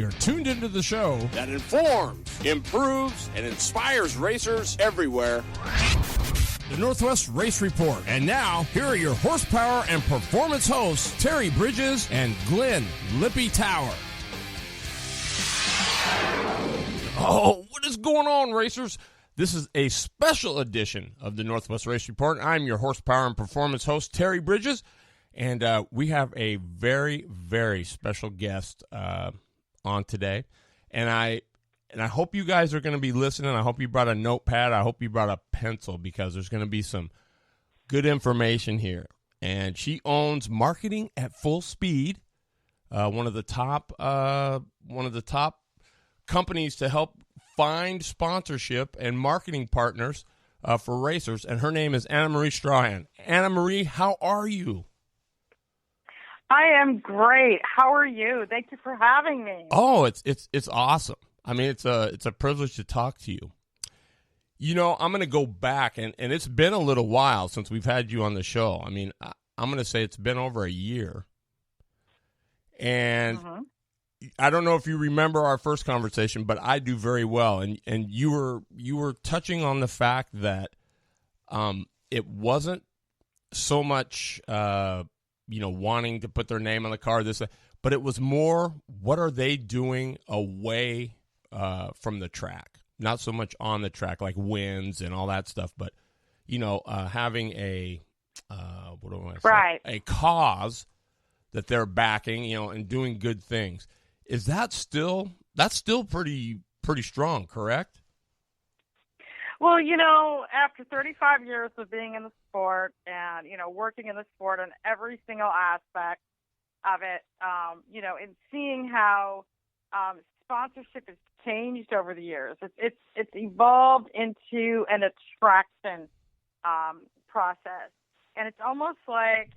You're tuned into the show that informs, improves, and inspires racers everywhere. The Northwest Race Report. And now, here are your horsepower and performance hosts, Terry Bridges and Glenn Lippy Tower. Oh, what is going on, racers? This is a special edition of the Northwest Race Report. I'm your horsepower and performance host, Terry Bridges, and we have a very, very special guest on today. And I hope you guys are going to be listening. I hope you brought a notepad. I hope you brought a pencil, because there's going to be some good information here. And she owns Marketing at Full Speed, one of the top companies to help find sponsorship and marketing partners for racers. And her name is Anna Marie Strahan. Anna Marie, how are you? I am great. How are you? Thank you for having me. Oh, it's awesome. I mean, it's a privilege to talk to you. You know, I'm going to go back, and it's been a little while since we've had you on the show. I mean, I'm going to say it's been over a year. And I don't know if you remember our first conversation, but I do very well. And you were touching on the fact that it wasn't so much wanting to put their name on the car, but it was more, what are they doing away from the track? Not so much on the track, like wins and all that stuff, but having a a cause that they're backing, and doing good things. Is that's still pretty strong, correct? Well, after 35 years of being in the sport and, working in the sport on every single aspect of it, and seeing how sponsorship has changed over the years, it's evolved into an attraction process. And it's almost like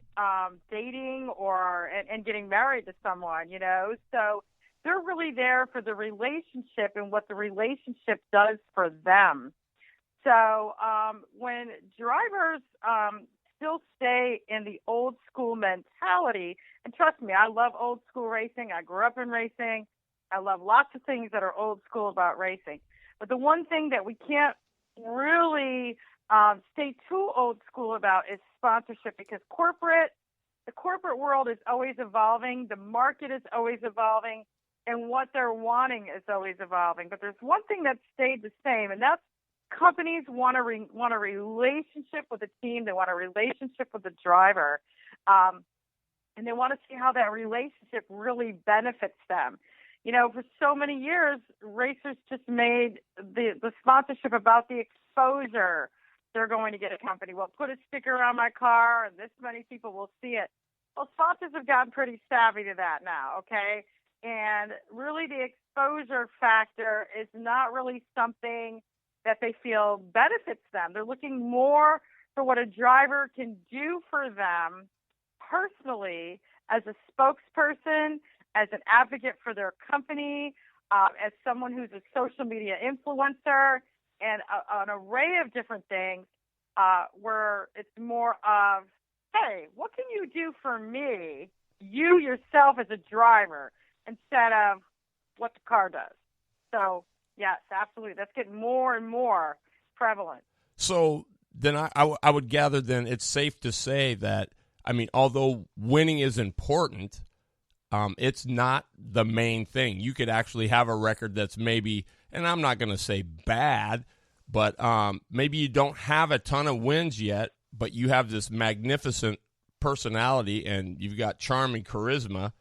dating and getting married to someone, So they're really there for the relationship and what the relationship does for them. So when drivers still stay in the old school mentality, and trust me, I love old school racing. I grew up in racing. I love lots of things that are old school about racing. But the one thing that we can't really stay too old school about is sponsorship, because the corporate world is always evolving. The market is always evolving, and what they're wanting is always evolving. But there's one thing that stayed the same, and that's companies want a relationship with the team. They want a relationship with the driver, and they want to see how that relationship really benefits them. For so many years, racers just made the sponsorship about the exposure they're going to get a company. Well, put a sticker on my car, and this many people will see it. Well, sponsors have gotten pretty savvy to that now, okay? And really the exposure factor is not really something that they feel benefits them. They're looking more for what a driver can do for them personally, as a spokesperson, as an advocate for their company, as someone who's a social media influencer, and an array of different things where it's more of, hey, what can you do for me, you yourself as a driver, instead of what the car does. So, yes, absolutely. That's getting more and more prevalent. So then I would gather then it's safe to say that, I mean, although winning is important, it's not the main thing. You could actually have a record that's maybe, and I'm not going to say bad, but maybe you don't have a ton of wins yet, but you have this magnificent personality and you've got charm and charisma.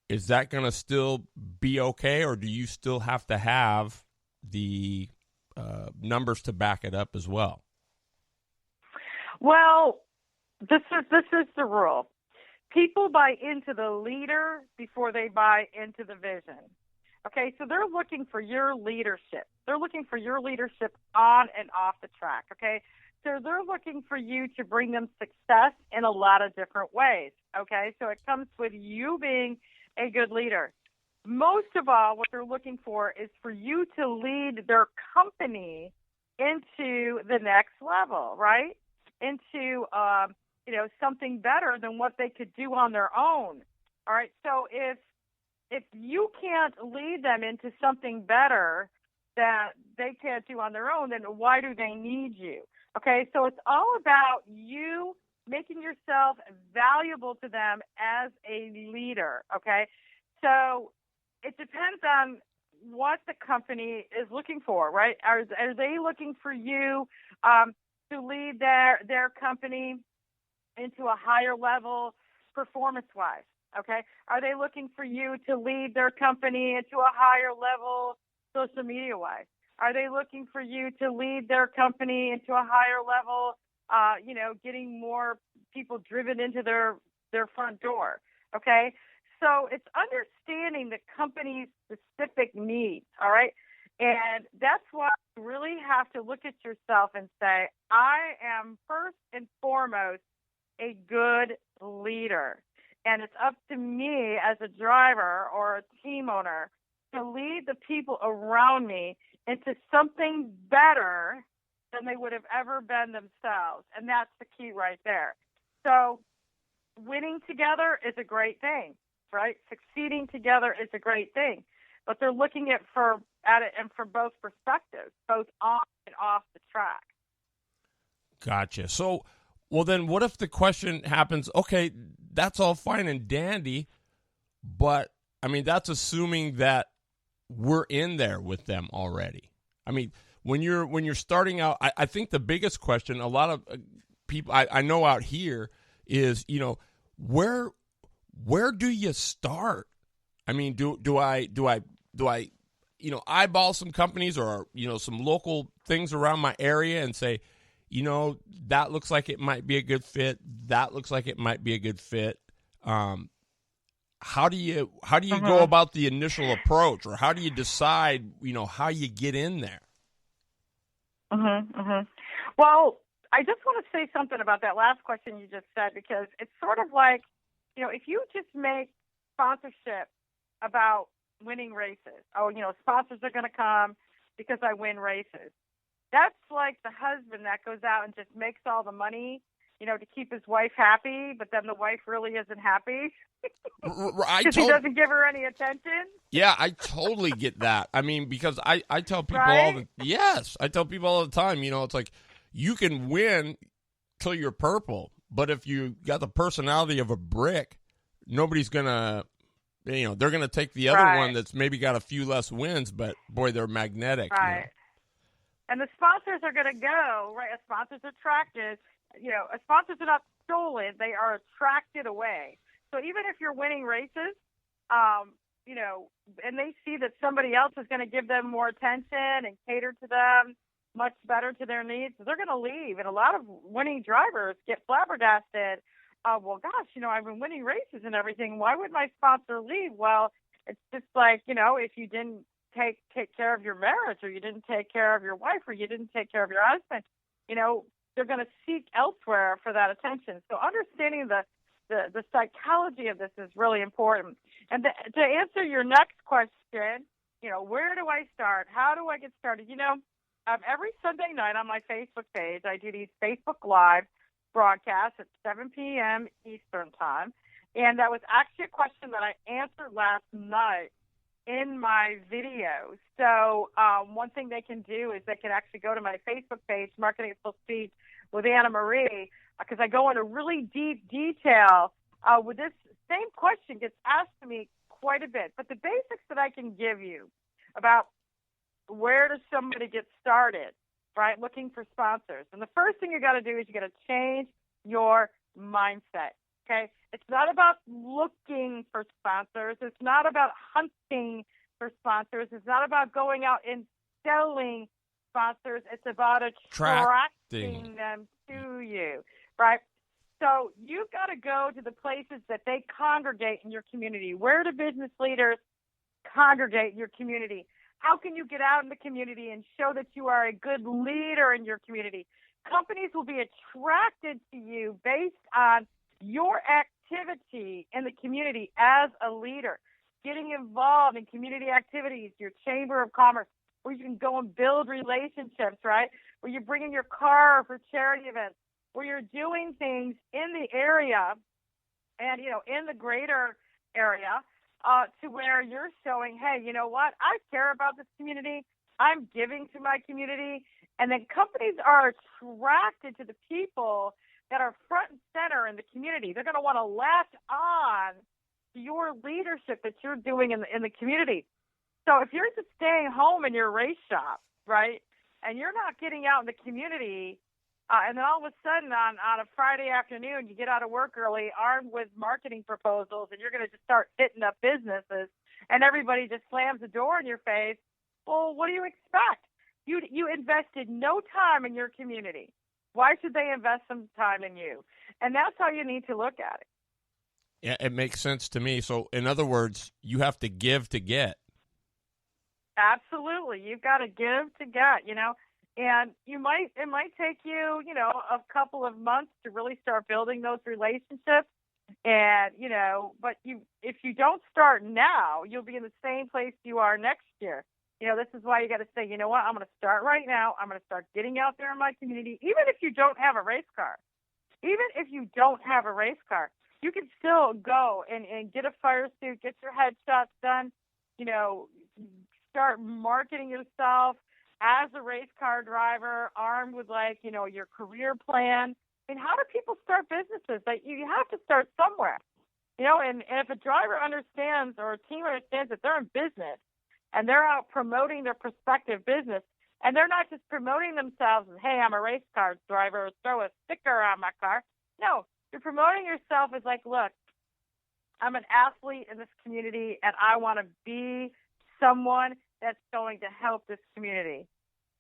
Is that going to still be okay, or do you still have to have the numbers to back it up as well? Well, this is the rule. People buy into the leader before they buy into the vision. Okay, so they're looking for your leadership. They're looking for your leadership on and off the track, okay? So they're looking for you to bring them success in a lot of different ways, okay? So it comes with you being a good leader. Most of all, what they're looking for is for you to lead their company into the next level, right? Into, something better than what they could do on their own. All right. So if if you can't lead them into something better that they can't do on their own, then why do they need you? Okay, so it's all about you making yourself valuable to them as a leader. Okay, so it depends on what the company is looking for, right? Are they looking for you to lead their company into a higher level performance-wise? Okay, are they looking for you to lead their company into a higher level social media-wise? Are they looking for you to lead their company into a higher level, getting more people driven into their front door? Okay, so it's understanding the company's specific needs, all right? And that's why you really have to look at yourself and say, I am first and foremost a good leader. And it's up to me as a driver or a team owner to lead the people around me into something better than they would have ever been themselves. And that's the key right there. So winning together is a great thing, right? Succeeding together is a great thing. But they're looking at it and from both perspectives, both on and off the track. Gotcha. So, well, then what if the question happens, okay, that's all fine and dandy, but, I mean, that's assuming that we're in there with them already. I mean, when you're starting out, I think the biggest question a lot of people I know out here is, where do you start? I mean, do I eyeball some companies or some local things around my area and say, that looks like it might be a good fit. That looks like it might be a good fit. How do you go about the initial approach, or how do you decide, how you get in there? Well, I just want to say something about that last question you just said, because it's sort of like, if you just make sponsorship about winning races, sponsors are going to come because I win races. That's like the husband that goes out and just makes all the money, to keep his wife happy, but then the wife really isn't happy because he doesn't give her any attention. Yeah, I totally get that. I mean, because I tell people right? I tell people all the time, it's like you can win till you're purple, but if you got the personality of a brick, nobody's going to, they're going to take the other one that's maybe got a few less wins, but boy, they're magnetic. Right. And the sponsors are going to go, right? A sponsor's attracted, sponsors are not stolen, they are attracted away. So even if you're winning races, and they see that somebody else is going to give them more attention and cater to them much better to their needs, they're going to leave. And a lot of winning drivers get flabbergasted. Well, gosh, I've been winning races and everything. Why would my sponsor leave? Well, it's just like, if you didn't take care of your marriage, or you didn't take care of your wife, or you didn't take care of your husband, they're going to seek elsewhere for that attention. So understanding the psychology of this is really important. And to answer your next question, where do I start? How do I get started? Every Sunday night on my Facebook page, I do these Facebook Live broadcasts at 7 p.m. Eastern Time. And that was actually a question that I answered last night in my video. So one thing they can do is they can actually go to my Facebook page, Marketing at Full Speed with Anna Marie, because I go into really deep detail with this same question gets asked to me quite a bit. But the basics that I can give you about where does somebody get started, right, looking for sponsors. And the first thing you got to do is you got to change your mindset. Okay, it's not about looking for sponsors. It's not about hunting for sponsors. It's not about going out and selling sponsors. It's about attracting them to you, right? So you've got to go to the places that they congregate in your community. Where do business leaders congregate in your community? How can you get out in the community and show that you are a good leader in your community? Companies will be attracted to you based on your activity in the community as a leader, getting involved in community activities, your chamber of commerce, where you can go and build relationships, right? Where you're bringing your car for charity events, where you're doing things in the area and, in the greater area to where you're showing, hey, you know what? I care about this community. I'm giving to my community. And then companies are attracted to the people that are front and center in the community. They're going to want to latch on to your leadership that you're doing in the community. So if you're just staying home in your race shop, right, and you're not getting out in the community, and then all of a sudden on a Friday afternoon, you get out of work early, armed with marketing proposals, and you're going to just start hitting up businesses, and everybody just slams the door in your face. Well, what do you expect? You invested no time in your community. Why should they invest some time in you? And that's how you need to look at it. Yeah, it makes sense to me. So, in other words, you have to give to get. Absolutely. You've got to give to get, and it might take you, a couple of months to really start building those relationships. And, but if you don't start now, you'll be in the same place you are next year. This is why you got to say, you know what, I'm going to start right now. I'm going to start getting out there in my community, even if you don't have a race car. Even if you don't have a race car, you can still go and get a fire suit, get your headshots done, start marketing yourself as a race car driver, armed with your career plan. I mean, how do people start businesses? You have to start somewhere, and if a driver understands or a team understands that they're in business and they're out promoting their prospective business, and they're not just promoting themselves as, hey, I'm a race car driver, throw a sticker on my car. No, you're promoting yourself as look, I'm an athlete in this community, and I want to be someone that's going to help this community.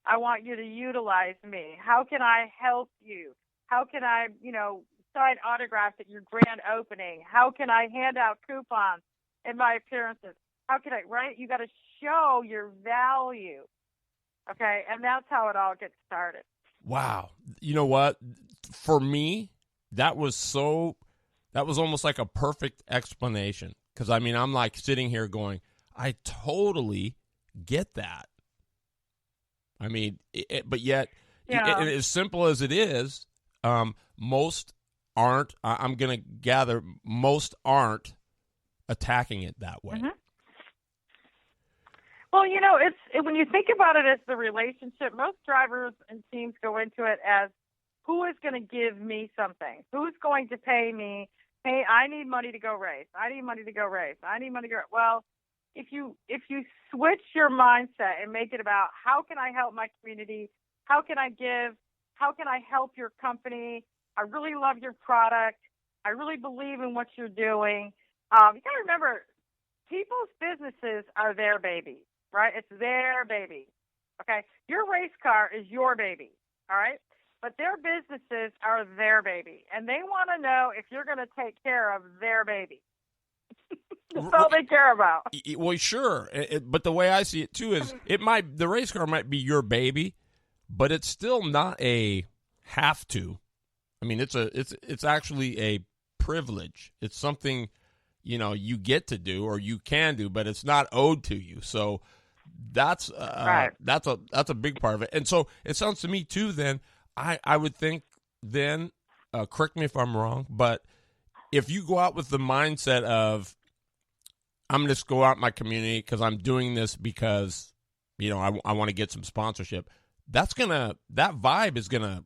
I want you to utilize me. How can I help you? How can I, sign autographs at your grand opening? How can I hand out coupons in my appearances? How can I, right? You got to show your value. Okay, and that's how it all gets started. Wow. You know what? For me, that was almost like a perfect explanation. Because, I'm sitting here going, I totally get that. But yet, as simple as it is, most aren't, I'm going to gather, most aren't attacking it that way. Mm-hmm. Well, it's when you think about it as the relationship, most drivers and teams go into it as, who is going to give me something? Who's going to pay me? Hey, I need money to go race. I need money to go race. I need money to go. Well, if you switch your mindset and make it about, how can I help my community? How can I give? How can I help your company? I really love your product. I really believe in what you're doing. You got to remember, people's businesses are their baby, right? It's their baby. Okay? Your race car is your baby, all right? But their businesses are their baby, and they want to know if you're going to take care of their baby. That's all they care about. Well, sure, but the way I see it too is, the race car might be your baby, but it's still not a have to. It's actually a privilege. It's something you get to do or you can do, but it's not owed to you. So that's right. That's a big part of it. And so it sounds to me too. Then I would think then, correct me if I'm wrong, but if you go out with the mindset of, I'm going to just go out in my community because I'm doing this because, I want to get some sponsorship, that vibe is going to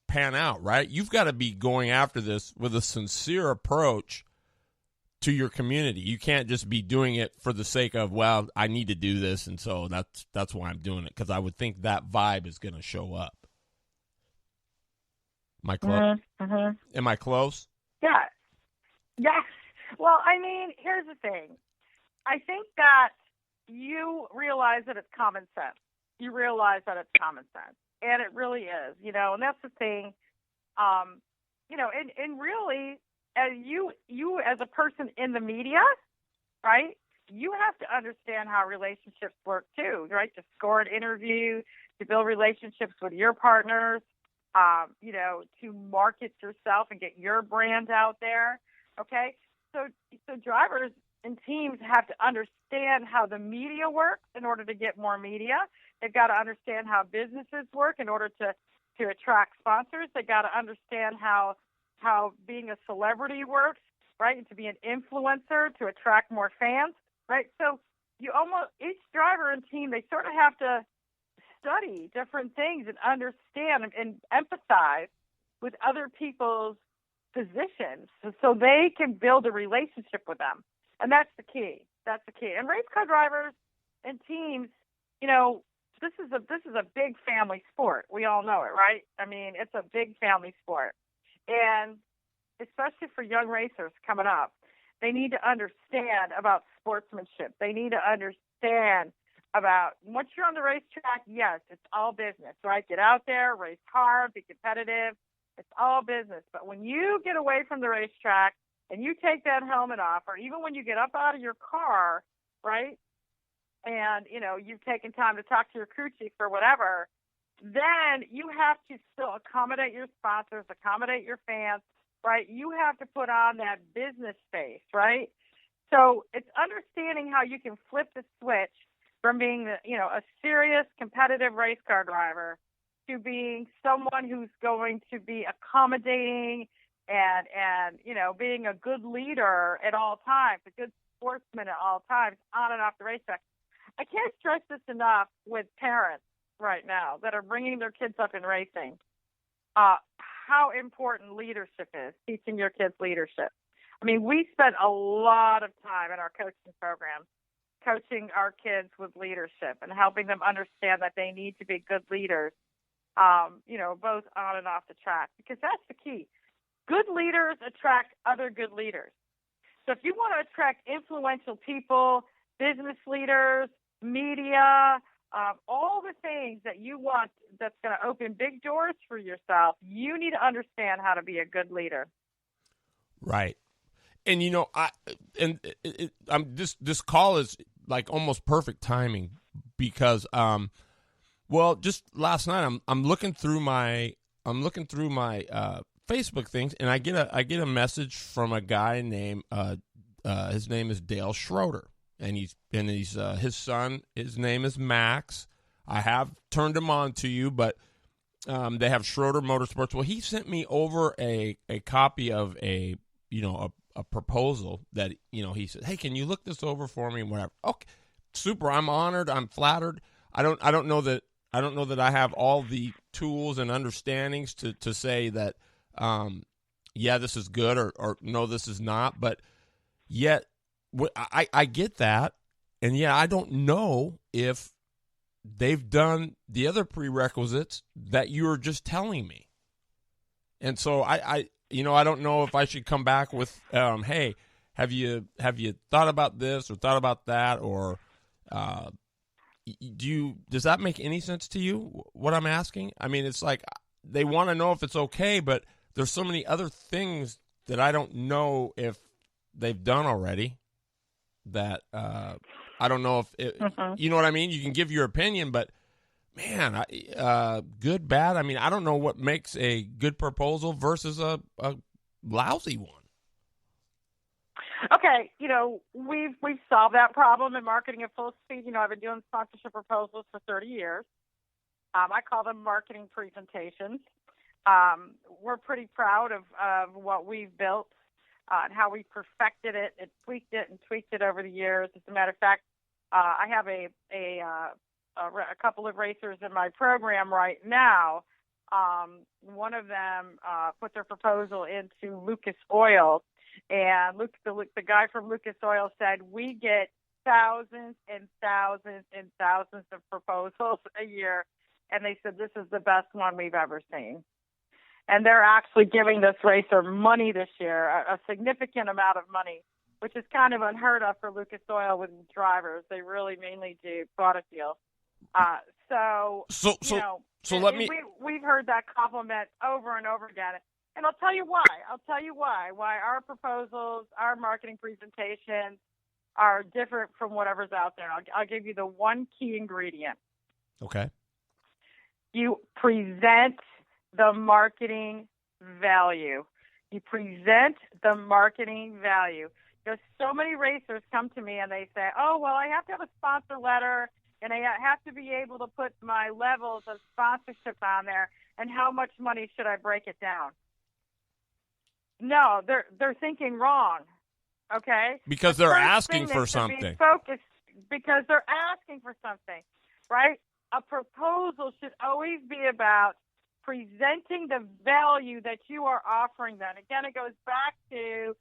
pan out, right? You've got to be going after this with a sincere approach to your community. You can't just be doing it for the sake of, well, I need to do this, and so that's why I'm doing it, because I would think that vibe is going to show up. Am I close? Mm-hmm. Am I close? Yeah. Yes. Well, here's the thing. I think that you realize that it's common sense. You realize that it's common sense. And it really is, and that's the thing. And really, as you as a person in the media, right, you have to understand how relationships work too, right? To score an interview, to build relationships with your partners, to market yourself and get your brand out there. Okay. So drivers and teams have to understand how the media works in order to get more media. They've got to understand how businesses work in order to attract sponsors. They've got to understand how being a celebrity works right? And to be an influencer to attract more fans, right? So you almost, each driver and team, they sort of have to study different things and understand and empathize with other people's positions so they can build a relationship with them. And that's the key. That's the key. And race car drivers and teams, you know, this is a big family sport. We all know it, right? I mean, it's a big family sport. And especially for young racers coming up, they need to understand about sportsmanship. They need to understand about once you're on the racetrack, yes, it's all business, right? Get out there, race hard, be competitive. It's all business. But when you get away from the racetrack and you take that helmet off, or even when you get up out of your car, right, and, you know, you've taken time to talk to your crew chief or whatever, then you have to still accommodate your sponsors, accommodate your fans, right? You have to put on that business face, right? So it's understanding how you can flip the switch from being, a serious competitive race car driver to being someone who's going to be accommodating and being a good leader at all times, a good sportsman at all times, on and off the racetrack. I can't stress this enough with parents right now that are bringing their kids up in racing, how important leadership is, teaching your kids leadership. I mean, we spent a lot of time in our coaching program coaching our kids with leadership and helping them understand that they need to be good leaders, both on and off the track, because that's the key. Good leaders attract other good leaders. So if you want to attract influential people, business leaders, media, all the things that you want that's going to open big doors for yourself, you need to understand how to be a good leader. Right. And, this call is like almost perfect timing because, just last night I'm looking through my Facebook things, and I get a message from a guy named his name is Dale Schroeder, and he's his son, his name is Max. I have turned him on to you, but they have Schroeder Motorsports. Well, he sent me over a copy of a proposal that, he said, hey, can you look this over for me and whatever. Okay, super. I'm honored. I'm flattered. I don't know that I have all the tools and understandings to say that, this is good or no, this is not. But yet I get that. And yet I don't know if they've done the other prerequisites that you were just telling me. And so I don't know if I should come back with, hey, have you thought about this or thought about that, or does that make any sense to you, what I'm asking? I mean, it's like they want to know if it's okay, but there's so many other things that I don't know if they've done already that I don't know if it, you know what I mean? You can give your opinion, but man, good, bad. I mean, I don't know what makes a good proposal versus a lousy one. Okay, we've solved that problem in marketing at full speed. I've been doing sponsorship proposals for 30 years. I call them marketing presentations. We're pretty proud of what we've built and how we perfected it and tweaked it over the years. As a matter of fact, I have a couple of racers in my program right now. One of them put their proposal into Lucas Oil, and the guy from Lucas Oil said, we get thousands and thousands and thousands of proposals a year, and they said this is the best one we've ever seen. And they're actually giving this racer money this year, a significant amount of money, which is kind of unheard of for Lucas Oil with drivers. They really mainly do product deals. We've heard that compliment over and over again. And I'll tell you why. Why our proposals, our marketing presentations are different from whatever's out there. I'll give you the one key ingredient. Okay. You present the marketing value. There's so many racers come to me and they say, oh, well, I have to have a sponsor letter and I have to be able to put my levels of sponsorship on there, and how much money should I break it down? No, they're thinking wrong. Okay? Because The they're first asking thing they for should be something. focused because they're asking for something, right? A proposal should always be about presenting the value that you are offering them. Again, it goes back to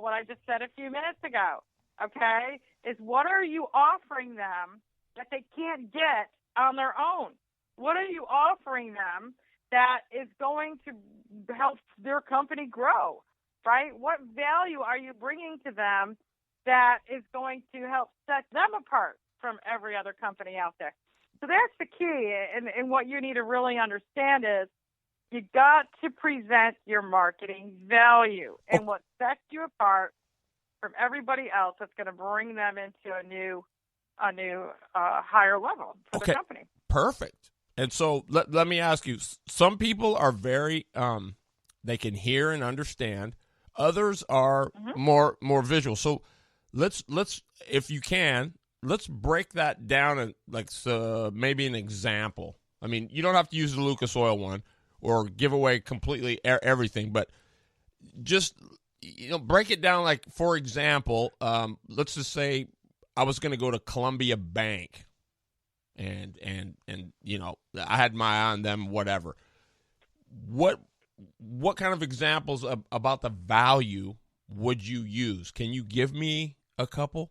what I just said a few minutes ago. Okay, is what are you offering them that they can't get on their own? What are you offering them that is going to help their company grow? Right? What value are you bringing to them that is going to help set them apart from every other company out there? So that's the key. And what you need to really understand is you got to present your marketing value and what sets you apart from everybody else that's going to bring them into a new higher level for the company. Perfect. And so let me ask you, some people are very they can hear and understand. Others are more visual. So let's if you can, let's break that down and maybe an example. I mean, you don't have to use the Lucas Oil one or give away completely everything, but just break it down. Like, for example, let's just say I was going to go to Columbia Bank, and I had my eye on them. Whatever. What kind of examples about the value would you use? Can you give me a couple?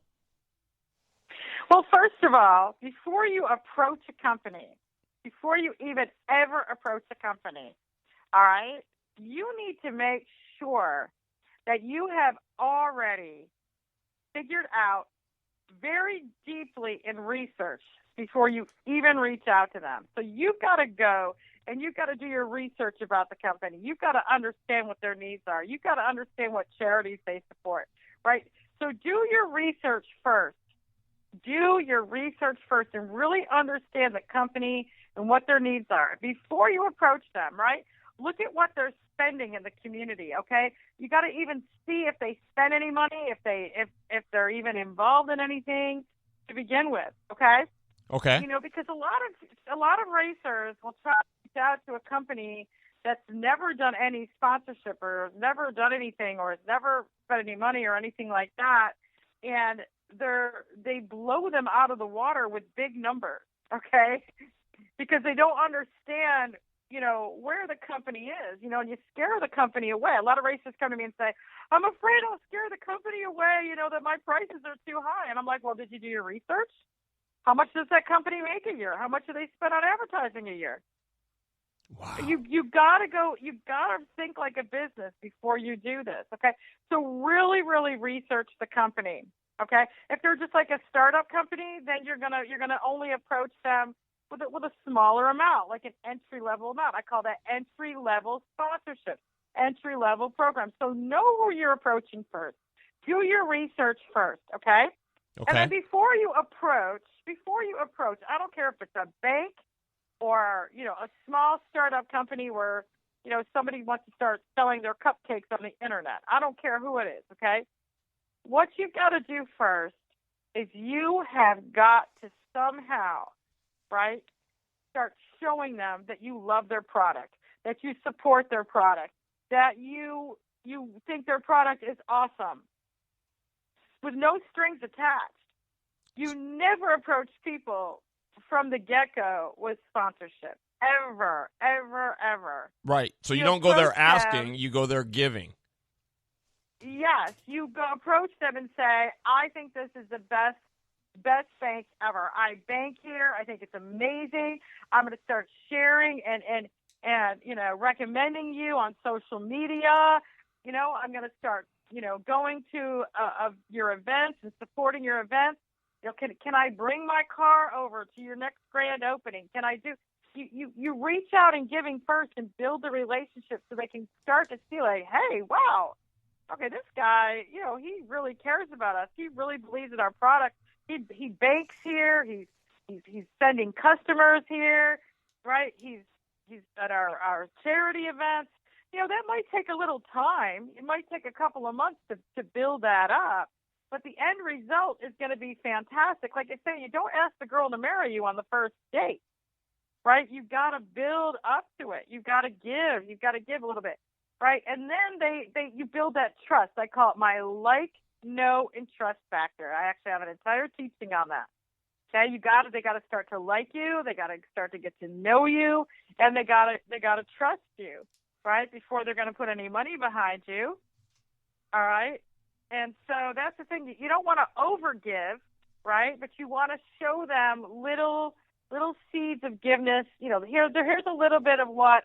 Well, first of all, before you approach a company, before you even ever approach a company, all right, you need to make sure that you have already figured out very deeply in research before you even reach out to them. So you've got to go and you've got to do your research about the company. You've got to understand what their needs are. You've got to understand what charities they support, right? So do your research first. Do your research first and really understand the company and what their needs are before you approach them, right? Look at what they're spending in the community, okay? You got to even see if they spend any money, if they're even involved in anything to begin with, okay? Okay. Because a lot of racers will try to reach out to a company that's never done any sponsorship or never done anything or has never spent any money or anything like that, and they blow them out of the water with big numbers, okay? Because they don't understand, where the company is, and you scare the company away. A lot of racers come to me and say, I'm afraid I'll scare the company away, that my prices are too high. And I'm like, well, did you do your research? How much does that company make a year? How much do they spend on advertising a year? Wow. You gotta think like a business before you do this, okay? So really, really research the company, okay? If they're just like a startup company, then you're gonna only approach them with a smaller amount, like an entry-level amount. I call that entry-level sponsorship, entry-level program. So know who you're approaching first. Do your research first, okay? And then before you approach, I don't care if it's a bank or, a small startup company where, somebody wants to start selling their cupcakes on the internet. I don't care who it is, okay? What you've got to do first is you have got to somehow, right, start showing them that you love their product, that you support their product, that you think their product is awesome, with no strings attached. You never approach people from the get-go with sponsorship, ever, ever, ever. Right. So you don't go there asking, you go there giving. Yes, you go approach them and say, I think this is the best bank ever. I bank here. I think it's amazing. I'm going to start sharing and recommending you on social media. I'm going to start, going to your events and supporting your events. Can I bring my car over to your next grand opening? Can I do? You reach out and giving first and build the relationship so they can start to see like, hey, wow, okay, this guy, he really cares about us. He really believes in our product. He banks here. He's sending customers here, right? He's at our charity events. That might take a little time. It might take a couple of months to build that up. But the end result is going to be fantastic. Like I say, you don't ask the girl to marry you on the first date, right? You've got to build up to it. You've got to give. You've got to give a little bit. right? And then you build that trust. I call it my like, know, and trust factor. I actually have an entire teaching on that. Okay, they got to start to like you, they got to start to get to know you, and they got to trust you, right? Before they're going to put any money behind you. All right? And so that's the thing. You don't want to overgive, right? But you want to show them little seeds of forgiveness. Here's a little bit of what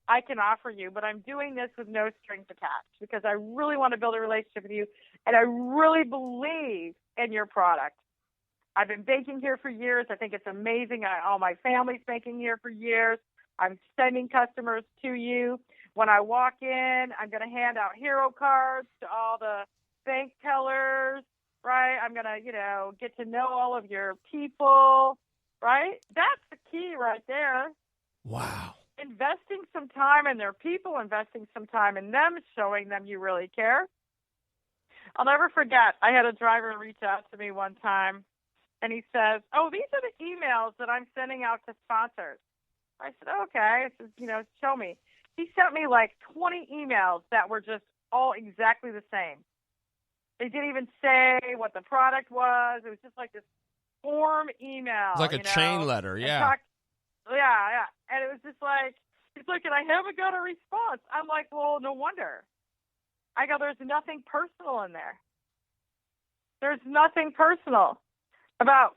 I can offer you, but I'm doing this with no strings attached because I really want to build a relationship with you, and I really believe in your product. I've been baking here for years. I think it's amazing. All my family's baking here for years. I'm sending customers to you. When I walk in, I'm going to hand out hero cards to all the bank tellers, right? I'm going to, get to know all of your people, right? That's the key right there. Wow. Investing some time in their people, investing some time in them, showing them you really care. I'll never forget, I had a driver reach out to me one time, and he says, "Oh, these are the emails that I'm sending out to sponsors." I said, "Okay." I said, show me. He sent me like 20 emails that were just all exactly the same. They didn't even say what the product was. It was just like this form email. It's like a chain letter, yeah. Yeah. And it was just like, he's like, "And I haven't got a response." I'm like, "Well, no wonder." I go, "There's nothing personal in there. There's nothing personal about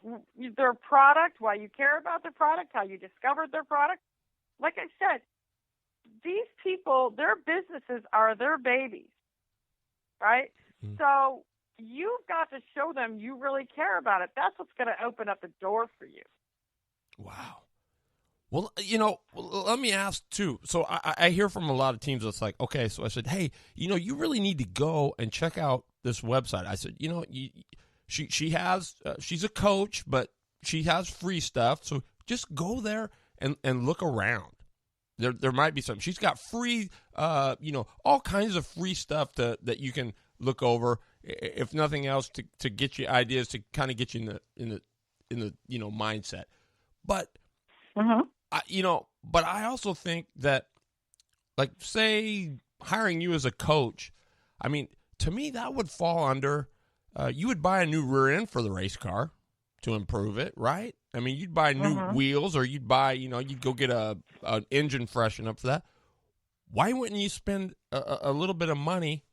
their product, why you care about their product, how you discovered their product." Like I said, these people, their businesses are their babies, right? Mm-hmm. So you've got to show them you really care about it. That's what's going to open up the door for you. Wow. Well, let me ask, too. So I hear from a lot of teams that's like, okay, so I said, hey, you really need to go and check out this website. I said, she's a coach, but she has free stuff. So just go there and look around. There might be something. She's got free, all kinds of free stuff that you can look over, if nothing else, to get you ideas, to kind of get you in the mindset. But but I also think that, like, say hiring you as a coach, I mean, to me that would fall under. You would buy a new rear end for the race car to improve it, right? I mean, you'd buy new wheels, or you'd buy, you'd go get an engine freshen up for that. Why wouldn't you spend a little bit of money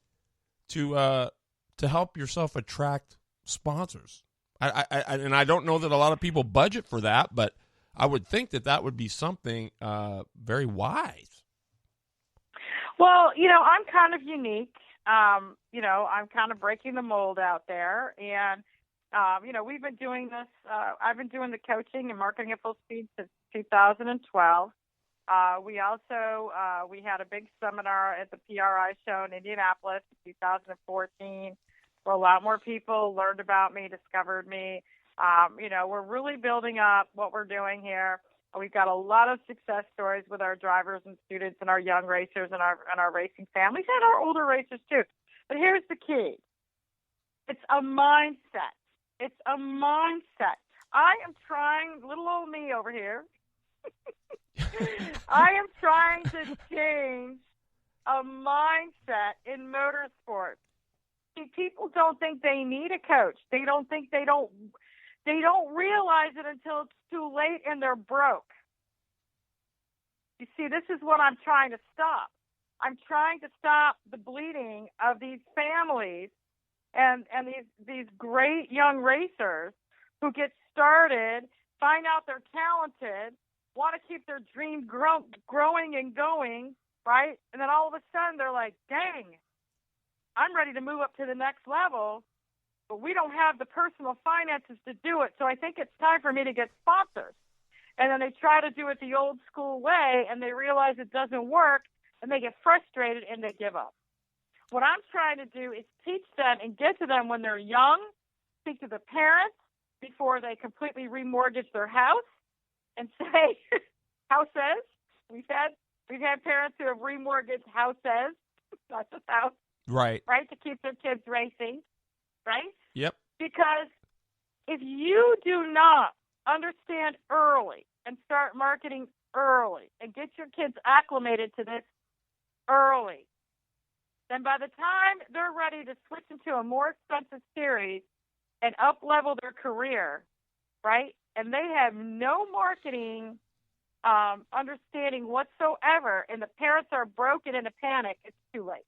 to help yourself attract sponsors? And I don't know that a lot of people budget for that, but I would think that would be something very wise. Well, I'm kind of unique. I'm kind of breaking the mold out there. And, we've been doing this. I've been doing the coaching and marketing at full speed since 2012. We also, we had a big seminar at the PRI show in Indianapolis in 2014, where a lot more people learned about me, discovered me. We're really building up what we're doing here. We've got a lot of success stories with our drivers and students and our young racers and our racing families and our older racers too. But here's the key. It's a mindset. It's a mindset. I am trying, little old me over here, I am trying to change a mindset in motorsports. See, people don't think they need a coach. They don't realize it until it's too late and they're broke. You see, this is what I'm trying to stop. I'm trying to stop the bleeding of these families and these great young racers who get started, find out they're talented, want to keep their dream growing and going, right? And then all of a sudden they're like, dang, I'm ready to move up to the next level, but we don't have the personal finances to do it. So I think it's time for me to get sponsors. And then they try to do it the old school way, and they realize it doesn't work, and they get frustrated and they give up. What I'm trying to do is teach them and get to them when they're young, speak to the parents before they completely remortgage their house and say, houses. We've had parents who have remortgaged houses, not just house. Right, to keep their kids racing, right? Yep. Because if you do not understand early and start marketing early and get your kids acclimated to this early, then by the time they're ready to switch into a more expensive series and up-level their career, right, and they have no marketing understanding whatsoever, and the parents are broken in a panic, it's too late.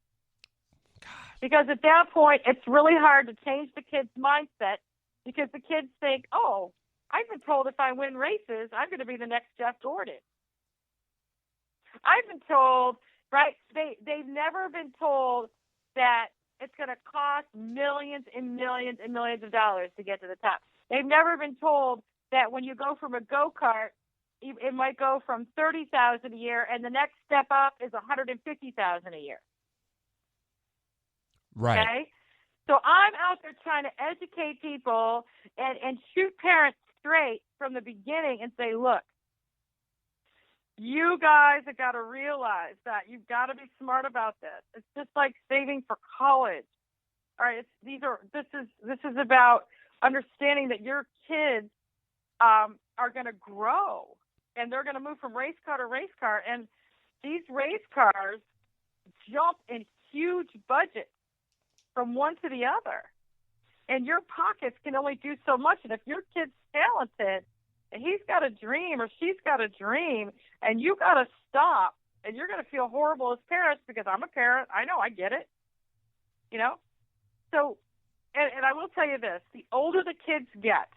Because at that point, it's really hard to change the kid's mindset because the kids think, oh, I've been told if I win races, I'm going to be the next Jeff Gordon. I've been told, right, they've never been told that it's going to cost millions and millions and millions of dollars to get to the top. They've never been told that when you go from a go-kart, it might go from $30,000 a year, and the next step up is $150,000 a year. Right. Okay? So I'm out there trying to educate people and shoot parents straight from the beginning and say, look, you guys have got to realize that you've got to be smart about this. It's just like saving for college. All right, this is about understanding that your kids are going to grow and they're going to move from race car to race car, and these race cars jump in huge budgets from one to the other, and your pockets can only do so much. And if your kid's talented and he's got a dream or she's got a dream, and you got to stop, and you're going to feel horrible as parents, because I'm a parent. I know, I get it. You know? So, and I will tell you this, the older the kids get,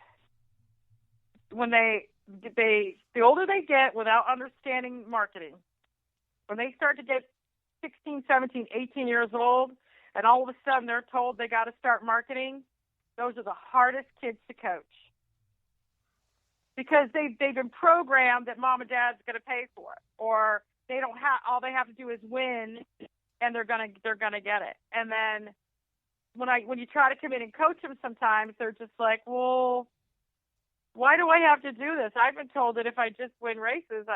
when the older they get without understanding marketing, when they start to get 16, 17, 18 years old, and all of a sudden they're told they got to start marketing, those are the hardest kids to coach. Because they've been programmed that mom and dad's going to pay for it, or they don't have, all they have to do is win, and they're gonna get it. And then when you try to come in and coach them, sometimes they're just like, well, why do I have to do this? I've been told that if I just win races,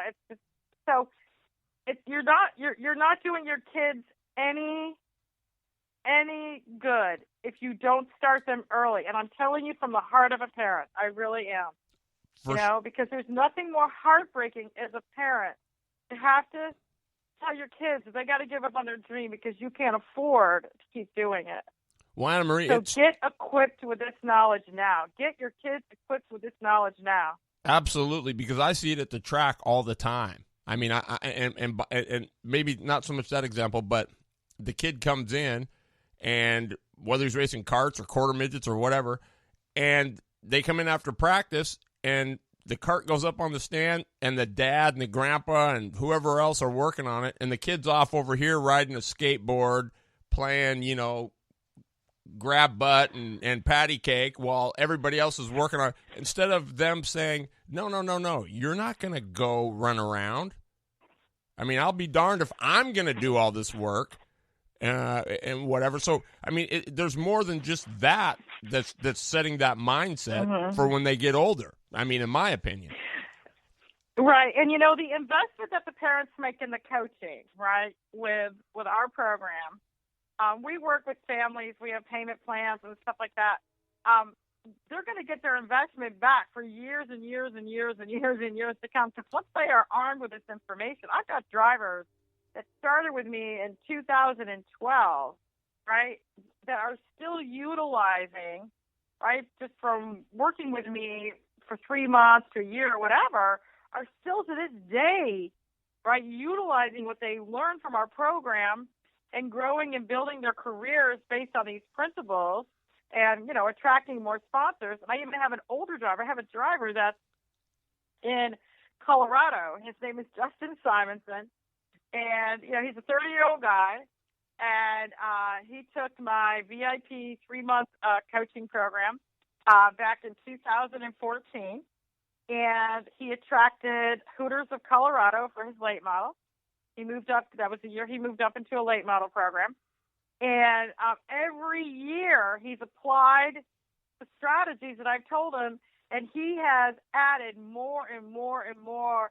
you're not doing your kids any good if you don't start them early. And I'm telling you from the heart of a parent, I really am. Because there's nothing more heartbreaking as a parent to have to tell your kids that they got to give up on their dream because you can't afford to keep doing it. Well, Anna Marie, so get equipped with this knowledge now. Get your kids equipped with this knowledge now. Absolutely, because I see it at the track all the time. I mean, and maybe not so much that example, but the kid comes in, and whether he's racing karts or quarter midgets or whatever, and they come in after practice, and the cart goes up on the stand, and the dad and the grandpa and whoever else are working on it, and the kid's off over here riding a skateboard, playing, grab butt and patty cake while everybody else is working on it, instead of them saying, no, you're not going to go run around. I mean, I'll be darned if I'm going to do all this work and whatever. So, I mean, there's more than just that's setting that mindset for when they get older. I mean, in my opinion. Right. And, the investment that the parents make in the coaching, right, with our program, we work with families. We have payment plans and stuff like that. They're going to get their investment back for years and years and years and years and years to come. Because once they are armed with this information, I've got drivers that started with me in 2012, right, that are still utilizing, right, just from working with me for 3 months to a year or whatever, are still to this day, right, utilizing what they learned from our program and growing and building their careers based on these principles and, attracting more sponsors. And I even have an older driver. I have a driver that's in Colorado. His name is Justin Simonson. And, he's a 30-year-old guy. And he took my VIP 3-month coaching program back in 2014. And he attracted Hooters of Colorado for his late model. He moved up. That was the year he moved up into a late model program. And every year he's applied the strategies that I've told him, and he has added more and more and more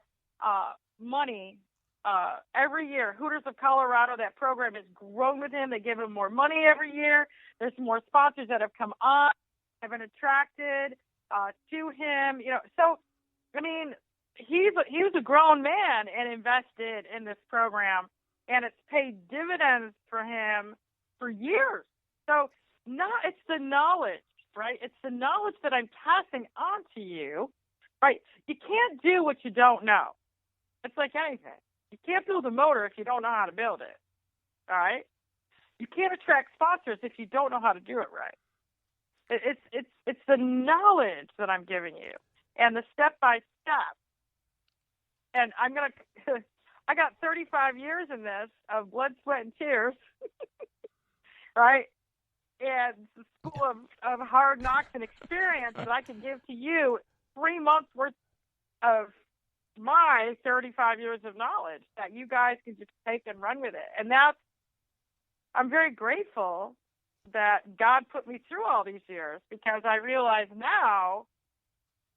money every year. Hooters of Colorado, that program has grown with him. They give him more money every year. There's more sponsors that have come on, have been attracted to him. So, I mean, he was a grown man and invested in this program, and it's paid dividends for him for years. So it's the knowledge, right? It's the knowledge that I'm passing on to you, right? You can't do what you don't know. It's like anything. You can't build a motor if you don't know how to build it, all right? You can't attract sponsors if you don't know how to do it right. It's the knowledge that I'm giving you and the step by step. And I got 35 years in this of blood, sweat, and tears, right? And the school of hard knocks and experience that I can give to you 3 months worth of my 35 years of knowledge that you guys can just take and run with it. And I'm very grateful that God put me through all these years, because I realize now,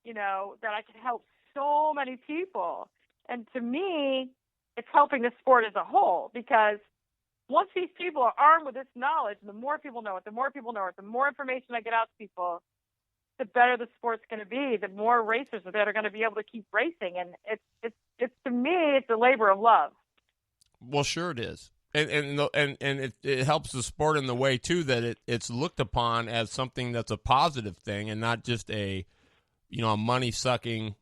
that I can help so many people. And to me, it's helping the sport as a whole, because once these people are armed with this knowledge, and the more people know it, the more information I get out to people, the better the sport's going to be, the more racers that are going to be able to keep racing. And it's to me, it's a labor of love. Well, sure it is. And it helps the sport in the way, too, that it's looked upon as something that's a positive thing and not just a money-sucking,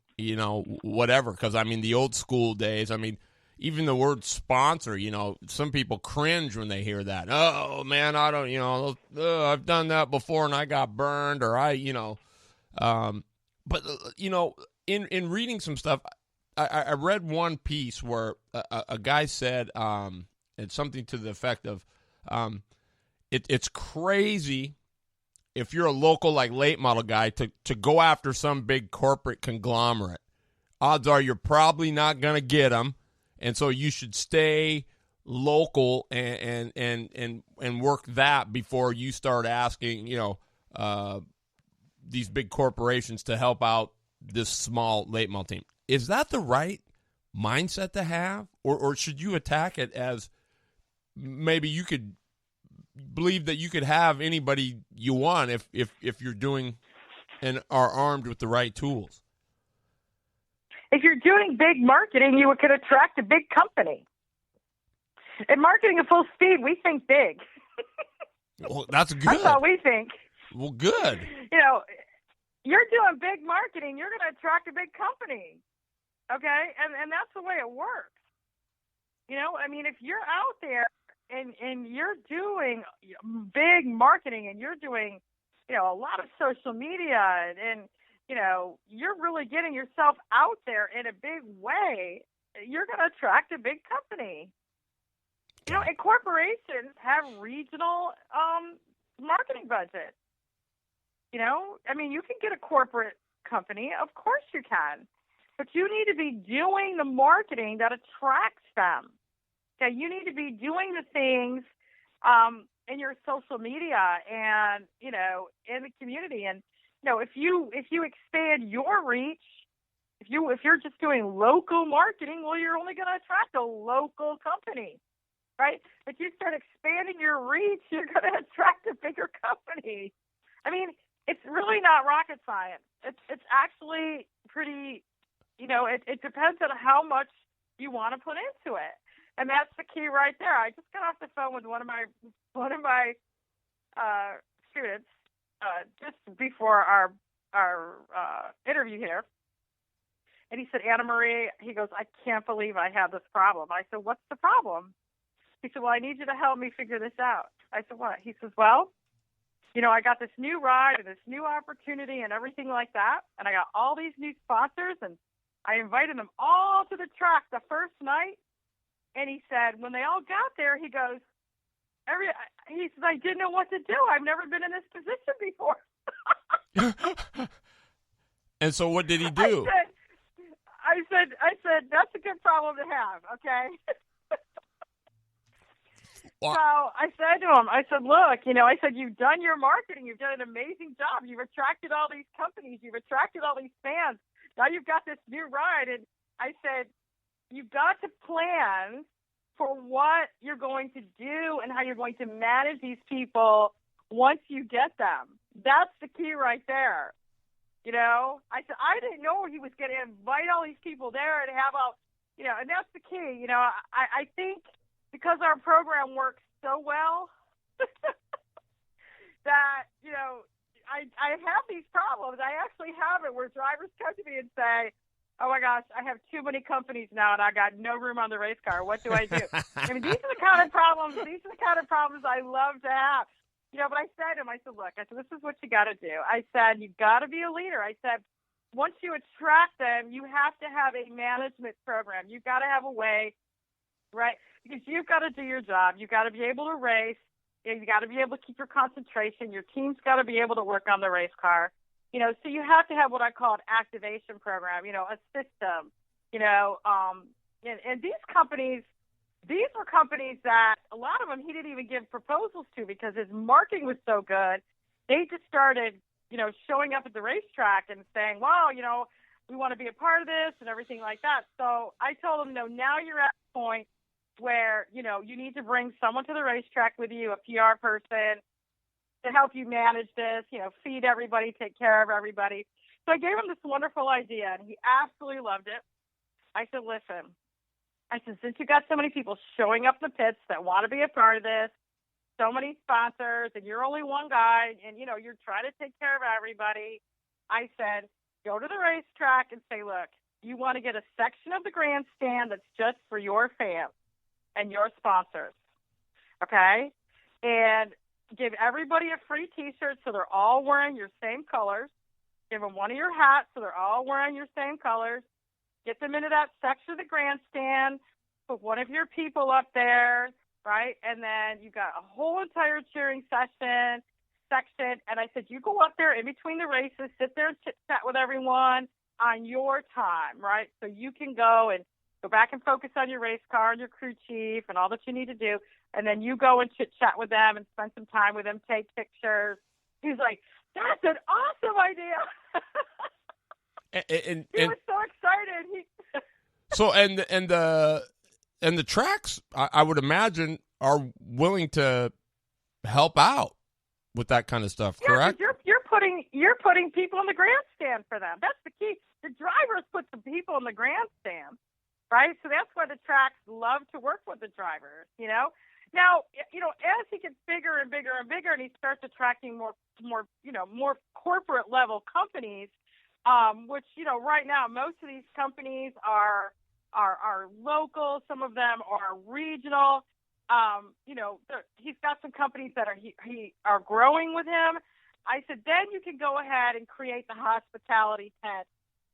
whatever. Because, the old school days, even the word sponsor, some people cringe when they hear that. Oh, man, I don't, I've done that before and I got burned, or but, in reading some stuff, I read one piece where a guy said, it's something to the effect of, it's crazy if you're a local, late model guy to go after some big corporate conglomerate. Odds are you're probably not going to get them, and so you should stay local and work that before you start asking, these big corporations to help out this small late model team. Is that the right mindset to have, or should you attack it as maybe you could believe that you could have anybody you want if you're doing and are armed with the right tools? If you're doing big marketing, you could attract a big company. In marketing at full speed, we think big. Well, that's good. That's how we think. Well, good. You're doing big marketing, you're going to attract a big company. Okay? And that's the way it works. If you're out there and you're doing big marketing and you're doing, a lot of social media and you're really getting yourself out there in a big way, you're going to attract a big company. And corporations have regional marketing budgets. You can get a corporate company. Of course you can. But you need to be doing the marketing that attracts them. Okay, you need to be doing the things in your social media and, in the community. And, if you expand your reach, if you're just doing local marketing, well, you're only going to attract a local company, right? If you start expanding your reach, you're going to attract a bigger company. It's really not rocket science. It's actually pretty, it depends on how much you want to put into it. And that's the key right there. I just got off the phone with one of my students just before our interview here. And he said, Anna Marie, he goes, I can't believe I have this problem. I said, what's the problem? He said, well, I need you to help me figure this out. I said, what? He says, well, I got this new ride and this new opportunity and everything like that. And I got all these new sponsors, and I invited them all to the track the first night. And he said, when they all got there, he goes, he said, I didn't know what to do. I've never been in this position before. And so what did he do? I said, that's a good problem to have, okay? Wow. So I said to him, look, I said, you've done your marketing. You've done an amazing job. You've attracted all these companies. You've attracted all these fans. Now you've got this new ride. And I said, you've got to plan for what you're going to do and how you're going to manage these people once you get them. That's the key right there. I said, I didn't know he was going to invite all these people there and have all, and that's the key. I think because our program works so well that, I have these problems. I actually have it where drivers come to me and say, oh my gosh, I have too many companies now and I got no room on the race car. What do I do? I mean, these are the kind of problems I love to have. But I said to him, look, this is what you got to do. I said, you got to be a leader. I said, once you attract them, you have to have a management program. You've got to have a way, right? Because you've got to do your job. You've got to be able to race. You got to be able to keep your concentration. Your team's got to be able to work on the race car. So you have to have what I call an activation program, a system, and these were companies that a lot of them he didn't even give proposals to because his marketing was so good. They just started, showing up at the racetrack and saying, wow, we want to be a part of this and everything like that. So I told him, no, now you're at the point where, you need to bring someone to the racetrack with you, a PR person, to help you manage this, feed everybody, take care of everybody. So I gave him this wonderful idea, and he absolutely loved it. I said, listen, since you got so many people showing up in the pits that want to be a part of this, so many sponsors, and you're only one guy, and, you're trying to take care of everybody, I said, go to the racetrack and say, look, you want to get a section of the grandstand that's just for your fans and your sponsors, okay? And give everybody a free T-shirt so they're all wearing your same colors. Give them one of your hats so they're all wearing your same colors. Get them into that section of the grandstand. Put one of your people up there, right? And then you got a whole entire cheering section. And I said, you go up there in between the races, sit there and chit-chat with everyone on your time, right? So you can go back and focus on your race car and your crew chief and all that you need to do. And then you go and chit-chat with them and spend some time with them, take pictures. He's like, that's an awesome idea. He was so excited. So and the tracks, I would imagine, are willing to help out with that kind of stuff, correct? You're putting people in the grandstand for them. That's the key. The drivers put the people in the grandstand, right? So that's why the tracks love to work with the drivers, Now, as he gets bigger and bigger and bigger, and he starts attracting more corporate level companies, which right now most of these companies are local. Some of them are regional. He's got some companies that are growing with him. I said, then you can go ahead and create the hospitality tent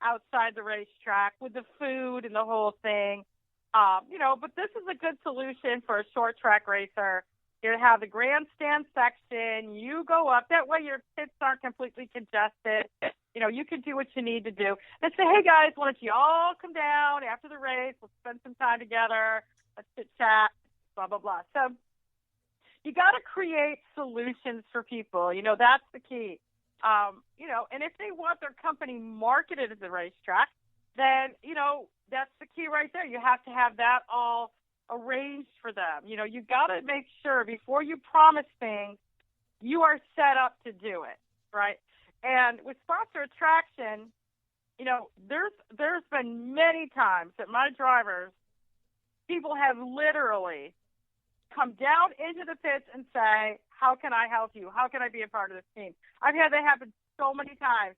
outside the racetrack with the food and the whole thing. But this is a good solution for a short track racer. You have the grandstand section. You go up. That way your pits aren't completely congested. You can do what you need to do. And say, hey, guys, why don't you all come down after the race? Let's spend some time together. Let's chit-chat, blah, blah, blah. So you got to create solutions for people. That's the key. And if they want their company marketed at the racetrack, then, that's the key right there. You have to have that all arranged for them. You got to make sure before you promise things, you are set up to do it, right? And with sponsor attraction, there's been many times that my drivers, people have literally come down into the pits and say, how can I help you? How can I be a part of this team? I've had that happen so many times.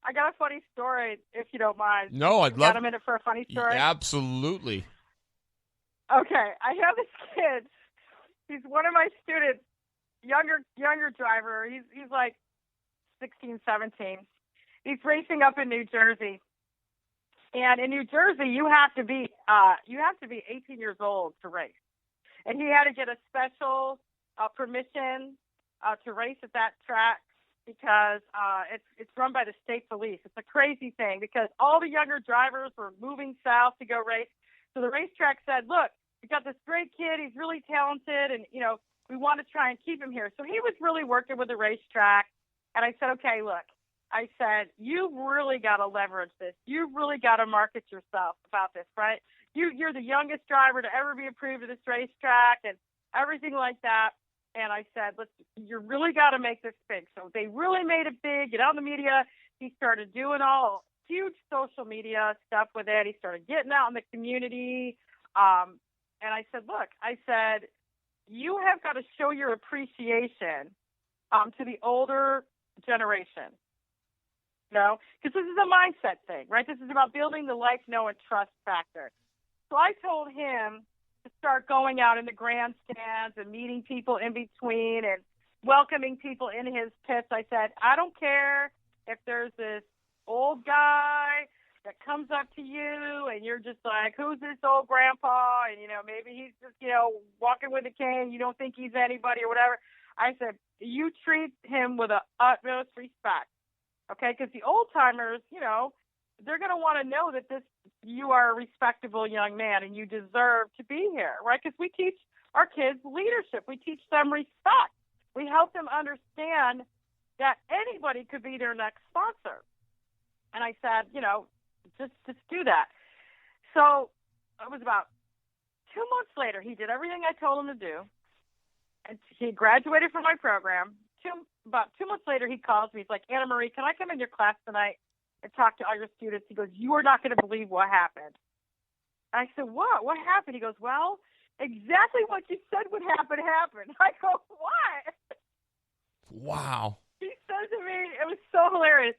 I got a funny story, if you don't mind. No, I'd love. Got a minute for a funny story? Absolutely. Okay, I have this kid. He's one of my students, younger driver. He's like 16, 17. He's racing up in New Jersey, and in New Jersey, you have to be 18 years old to race, and he had to get a special permission to race at that track. Because it's run by the state police. It's a crazy thing because all the younger drivers were moving south to go race. So the racetrack said, look, we got this great kid. He's really talented, and, we want to try and keep him here. So he was really working with the racetrack. And I said, okay, look, I said, you really got to leverage this. You really got to market yourself about this, right? You're the youngest driver to ever be approved of this racetrack and everything like that. And I said, you really got to make this big. So they really made it big, get out in the media. He started doing all huge social media stuff with it. He started getting out in the community. And I said, look, I said, you have got to show your appreciation to the older generation. No, because this is a mindset thing, right? This is about building the like, know, and trust factor. So I told him to start going out in the grandstands and meeting people in between and welcoming people in his pits. I said, I don't care if there's this old guy that comes up to you and you're just like, who's this old grandpa? And, maybe he's just, walking with a cane. You don't think he's anybody or whatever. I said, you treat him with the utmost respect. Okay, because the old timers, they're going to want to know that you are a respectable young man and you deserve to be here, right? Because we teach our kids leadership. We teach them respect. We help them understand that anybody could be their next sponsor. And I said, just do that. So it was about 2 months later. He did everything I told him to do, and he graduated from my program. About 2 months later, he calls me. He's like, Anna Marie, can I come in your class tonight and talk to all your students? He goes, you are not going to believe what happened. I said, what? What happened? He goes, well, exactly what you said would happen happened. I go, what? Wow. He said to me, it was so hilarious.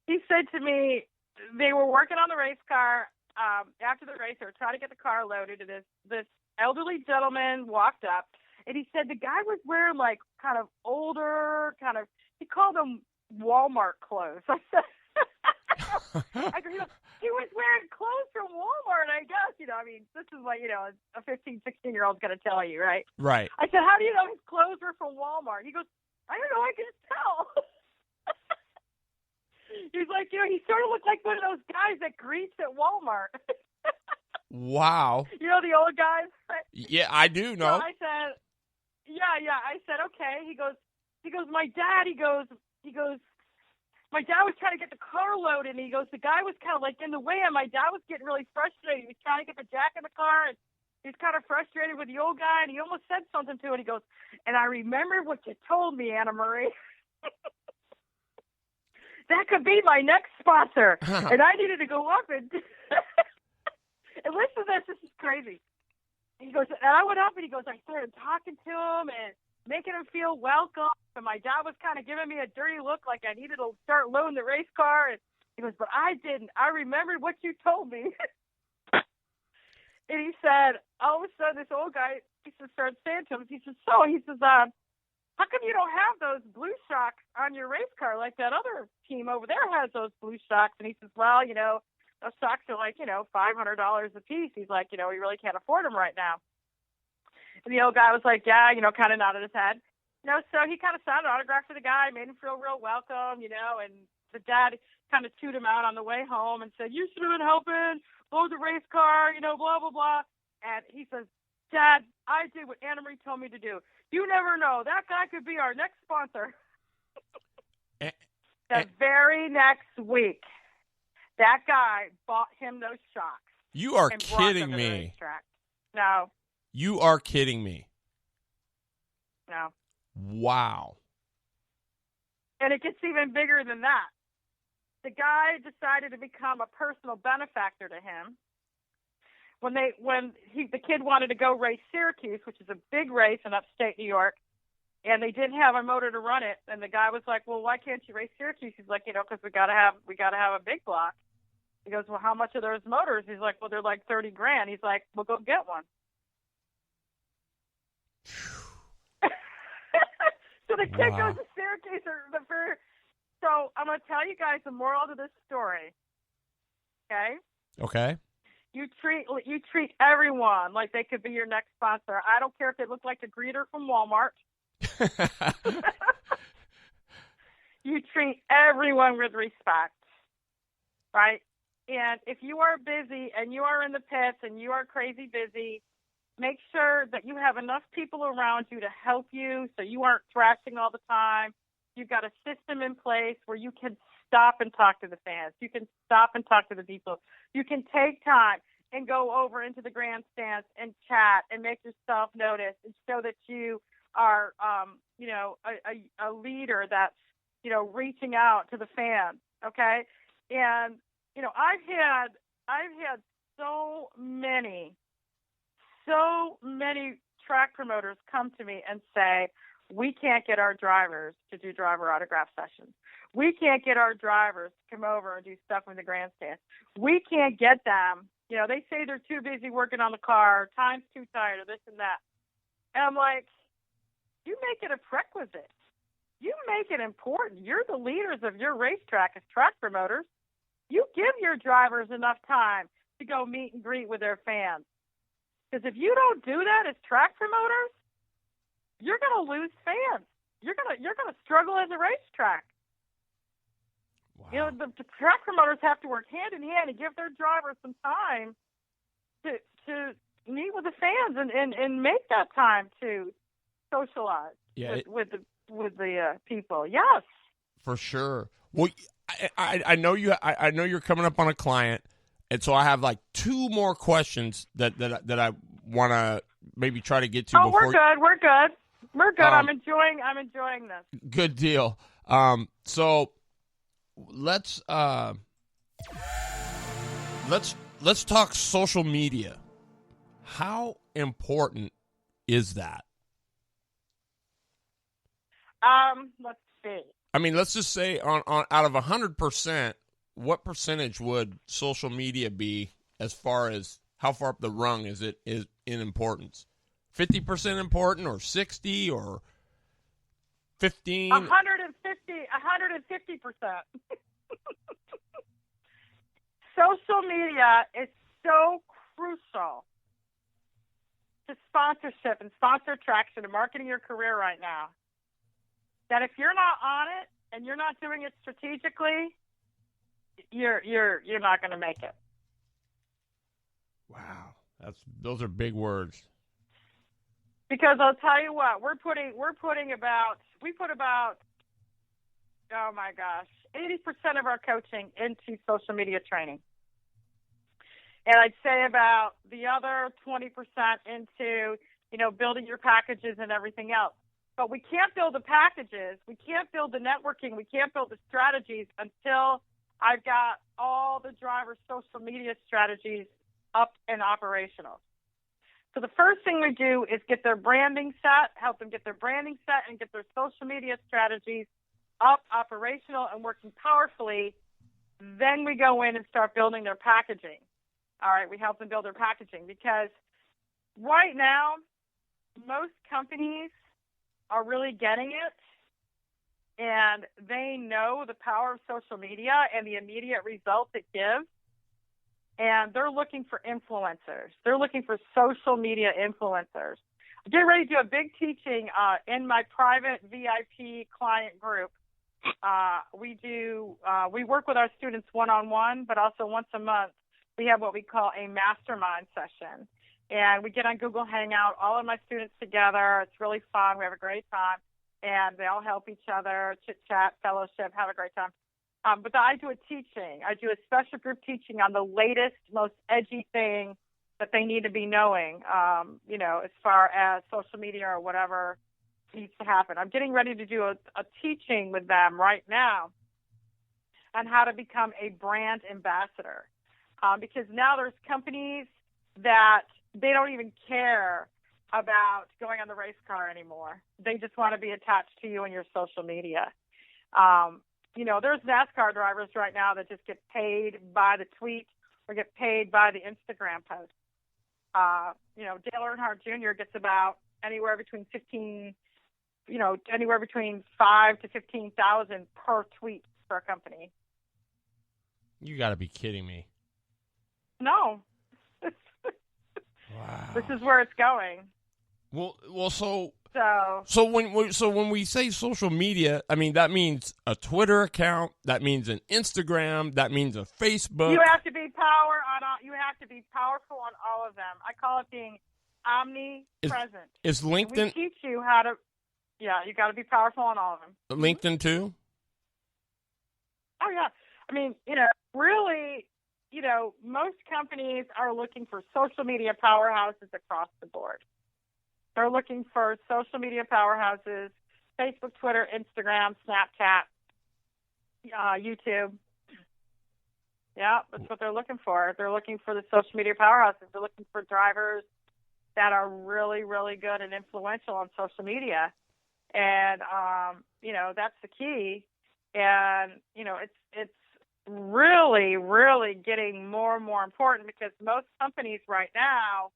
He said to me, they were working on the race car. After the race, they were trying to get the car loaded, and this elderly gentleman walked up. And he said the guy was wearing like kind of older, he called them Walmart clothes. I said, he was wearing clothes from Walmart, I guess. This is what, a 15, 16-year-old's going to tell you, right? Right. I said, how do you know his clothes were from Walmart? He goes, I don't know, I can just tell. He's like, he sort of looked like one of those guys that greets at Walmart. Wow. The old guys? Right? Yeah, I do know. So I said, yeah. I said, okay. He goes, my dad, my dad was trying to get the car loaded, and he goes, the guy was kind of like in the way, and my dad was getting really frustrated. He was trying to get the jack in the car, and he was kind of frustrated with the old guy, and he almost said something to it. He goes, and I remember what you told me, Anna Marie. That could be my next sponsor. And I needed to go up and and listen to this. This is crazy. He goes, and I went up and he goes, I started talking to him and making him feel welcome. And my dad was kind of giving me a dirty look like I needed to start loading the race car. And he goes, but I didn't. I remembered what you told me. And he said, all of a sudden, this old guy, he just started saying to him, he says, how come you don't have those blue shocks on your race car like that other team over there has those blue shocks? And he says, well, those socks are like, $500 a piece. He's like, we really can't afford them right now. And the old guy was like, yeah, kind of nodded his head. So he kind of signed an autograph for the guy, made him feel real welcome, and the dad kind of chewed him out on the way home and said, you should have been helping load the race car, blah, blah, blah. And he says, Dad, I did what Anna Marie told me to do. You never know. That guy could be our next sponsor. The very next week, that guy bought him those shocks. You are kidding me. No. You are kidding me. No. Wow. And it gets even bigger than that. The guy decided to become a personal benefactor to him. When the kid wanted to go race Syracuse, which is a big race in upstate New York, and they didn't have a motor to run it, and the guy was like, "Well, why can't you race Syracuse?" He's like, "Because we gotta have a big block." He goes, "Well, how much are those motors?" He's like, "Well, they're like $30,000." He's like, "Well, go get one." So the kid goes to Syracuse So I'm going to tell you guys the moral to this story. Okay? Okay. You treat everyone like they could be your next sponsor. I don't care if they look like a greeter from Walmart. You treat everyone with respect, right? And if you are busy and you are in the pits and you are crazy busy, make sure that you have enough people around you to help you so you aren't thrashing all the time. You've got a system in place where you can stop and talk to the fans. You can stop and talk to the people. You can take time and go over into the grandstands and chat and make yourself noticed and show that you are, a leader that's, reaching out to the fans. Okay. And, I've had so many so many track promoters come to me and say, we can't get our drivers to do driver autograph sessions. We can't get our drivers to come over and do stuff in the grandstand. We can't get them. You know, they say they're too busy working on the car, time's too tight, or this and that. And I'm like, you make it a prerequisite. You make it important. You're the leaders of your racetrack as track promoters. You give your drivers enough time to go meet and greet with their fans. Because if you don't do that as track promoters, you're going to lose fans. You're going to struggle as a racetrack. Wow. You know, the track promoters have to work hand in hand and give their drivers some time to meet with the fans and make that time to socialize with the people. Yes, for sure. Well, I know you. I know you're coming up on a client, and so I have like two more questions that I want to maybe try to get to. Oh, before we're good. I'm enjoying this. Good deal. So let's talk social media. How important is that? Let's see. I mean, let's just say on out of 100%, what percentage would social media be as far as how far up the rung is in importance? 50% important, or 60, or 15? 150%. Social media is so crucial to sponsorship and sponsor traction and marketing your career right now, that if you're not on it and you're not doing it strategically, you're not going to make it. Wow, those are big words. Because I'll tell you what, we put about oh my gosh, 80% of our coaching into social media training. And I'd say about the other 20% into, building your packages and everything else. But we can't build the packages, we can't build the networking, we can't build the strategies until I've got all the driver social media strategies up and operational. So the first thing we do is get their branding set, help them get their branding set and get their social media strategies up, operational, and working powerfully. Then we go in and start building their packaging. All right, we help them build their packaging because right now, most companies are really getting it, and they know the power of social media and the immediate results it gives, and they're looking for influencers. They're looking for social media influencers. I'm getting ready to do a big teaching in my private VIP client group. We work with our students one-on-one, but also once a month, we have what we call a mastermind session. And we get on Google Hangout, all of my students together. It's really fun. We have a great time. And they all help each other, chit-chat, fellowship, have a great time. But I do a teaching. I do a special group teaching on the latest, most edgy thing that they need to be knowing, as far as social media or whatever needs to happen. I'm getting ready to do a teaching with them right now on how to become a brand ambassador. Because now there's companies that they don't even care about going on the race car anymore. They just want to be attached to you and your social media. There's NASCAR drivers right now that just get paid by the tweet or get paid by the Instagram post. Dale Earnhardt Jr. gets about anywhere between 5 to 15,000 per tweet for a company. You got to be kidding me. No. Wow. This is where it's going. Well, so when we say social media, I mean that means a Twitter account, that means an Instagram, that means a Facebook. You have to be powerful on all of them. I call it being omnipresent. Is LinkedIn? We teach you how to. Yeah, you got to be powerful on all of them. LinkedIn too. Oh yeah, I mean, really. Most companies are looking for social media powerhouses across the board. They're looking for social media powerhouses, Facebook, Twitter, Instagram, Snapchat, YouTube. Yeah, that's what they're looking for. They're looking for the social media powerhouses. They're looking for drivers that are really, really good and influential on social media. And, that's the key. And, it's really, really getting more and more important because most companies right now,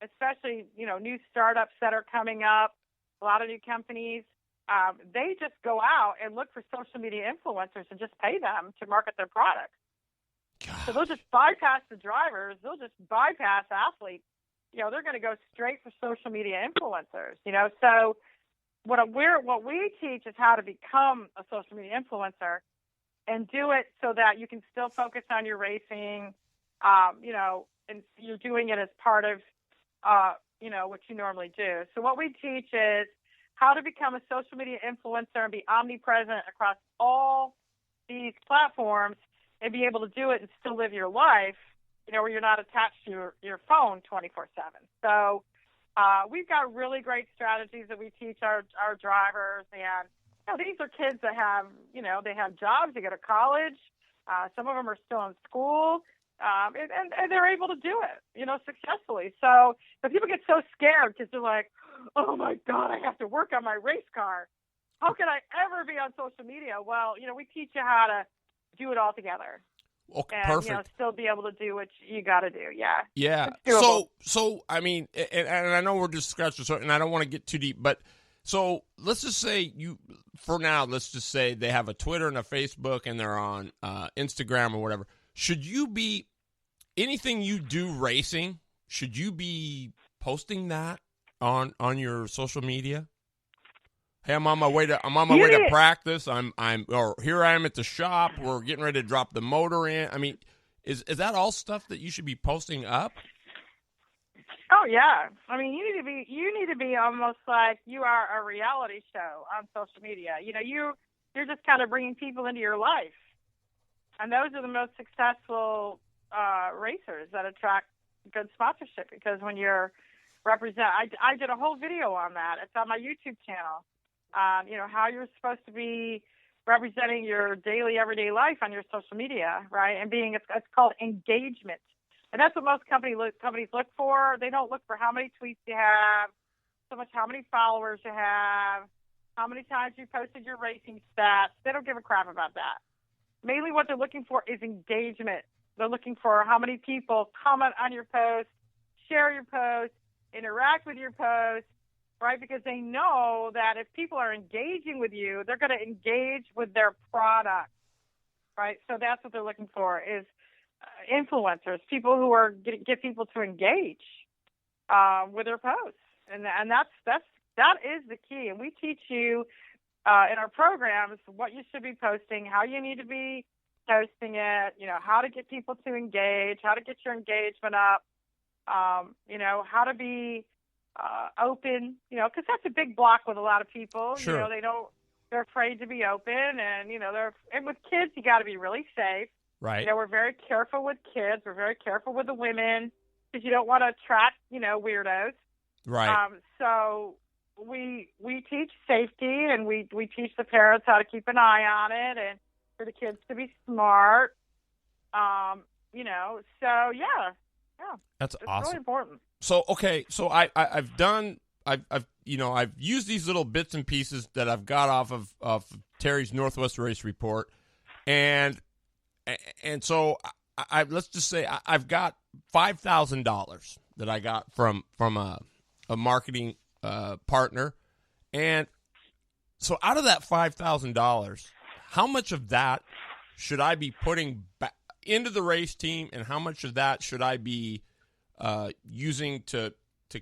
especially, new startups that are coming up, a lot of new companies, they just go out and look for social media influencers and just pay them to market their products. God. So they'll just bypass the drivers. They'll just bypass athletes. They're going to go straight for social media influencers. So what we teach is how to become a social media influencer and do it so that you can still focus on your racing, and you're doing it as part of, what you normally do. So what we teach is how to become a social media influencer and be omnipresent across all these platforms and be able to do it and still live your life, where you're not attached to your phone 24/7. So we've got really great strategies that we teach our drivers. And these are kids that have, they have jobs, they go to college. Some of them are still in school. And they're able to do it, successfully. So, but people get so scared because they're like, oh my God, I have to work on my race car. How can I ever be on social media? Well, we teach you how to do it all together. Okay, and, perfect. Still be able to do what you got to do. Yeah. Yeah. It's doable. So I mean, and I know we're just scratching, and I don't want to get too deep, but so let's just say let's just say they have a Twitter and a Facebook and they're on Instagram or whatever. Should you be, anything you do racing, should you be posting that on your social media? Hey, I'm on my way to practice. Or here I am at the shop. We're getting ready to drop the motor in. I mean, is that all stuff that you should be posting up? Oh yeah. I mean, you need to be almost like you are a reality show on social media. You're just kind of bringing people into your life. And those are the most successful racers that attract good sponsorship, because when you're I did a whole video on that. It's on my YouTube channel. How you're supposed to be representing your daily, everyday life on your social media, right? And it's called engagement. And that's what most companies look for. They don't look for how many tweets you have, so much how many followers you have, how many times you posted your racing stats. They don't give a crap about that. Mainly what they're looking for is engagement. They're looking for how many people comment on your post, share your post, interact with your post, right? Because they know that if people are engaging with you, they're going to engage with their product, right? So that's what they're looking for is influencers, people who are get people to engage with their posts, and that is the key. And we teach you in our programs what you should be posting, how you need to be posting it, how to get people to engage, how to get your engagement up, how to be open, because that's a big block with a lot of people. Sure. They're afraid to be open, and and with kids you got to be really safe. Right. We're very careful with kids. We're very careful with the women because you don't want to attract, weirdos. Right. So we teach safety, and we teach the parents how to keep an eye on it, and for the kids to be smart. So yeah. That's it's awesome. really important. So okay, so I've used these little bits and pieces that I've got off of Terry's Northwest Race Report, and so let's just say I've got $5,000 that I got from a marketing partner, and so out of that $5,000, how much of that should I be putting back into the race team, and how much of that should I be using to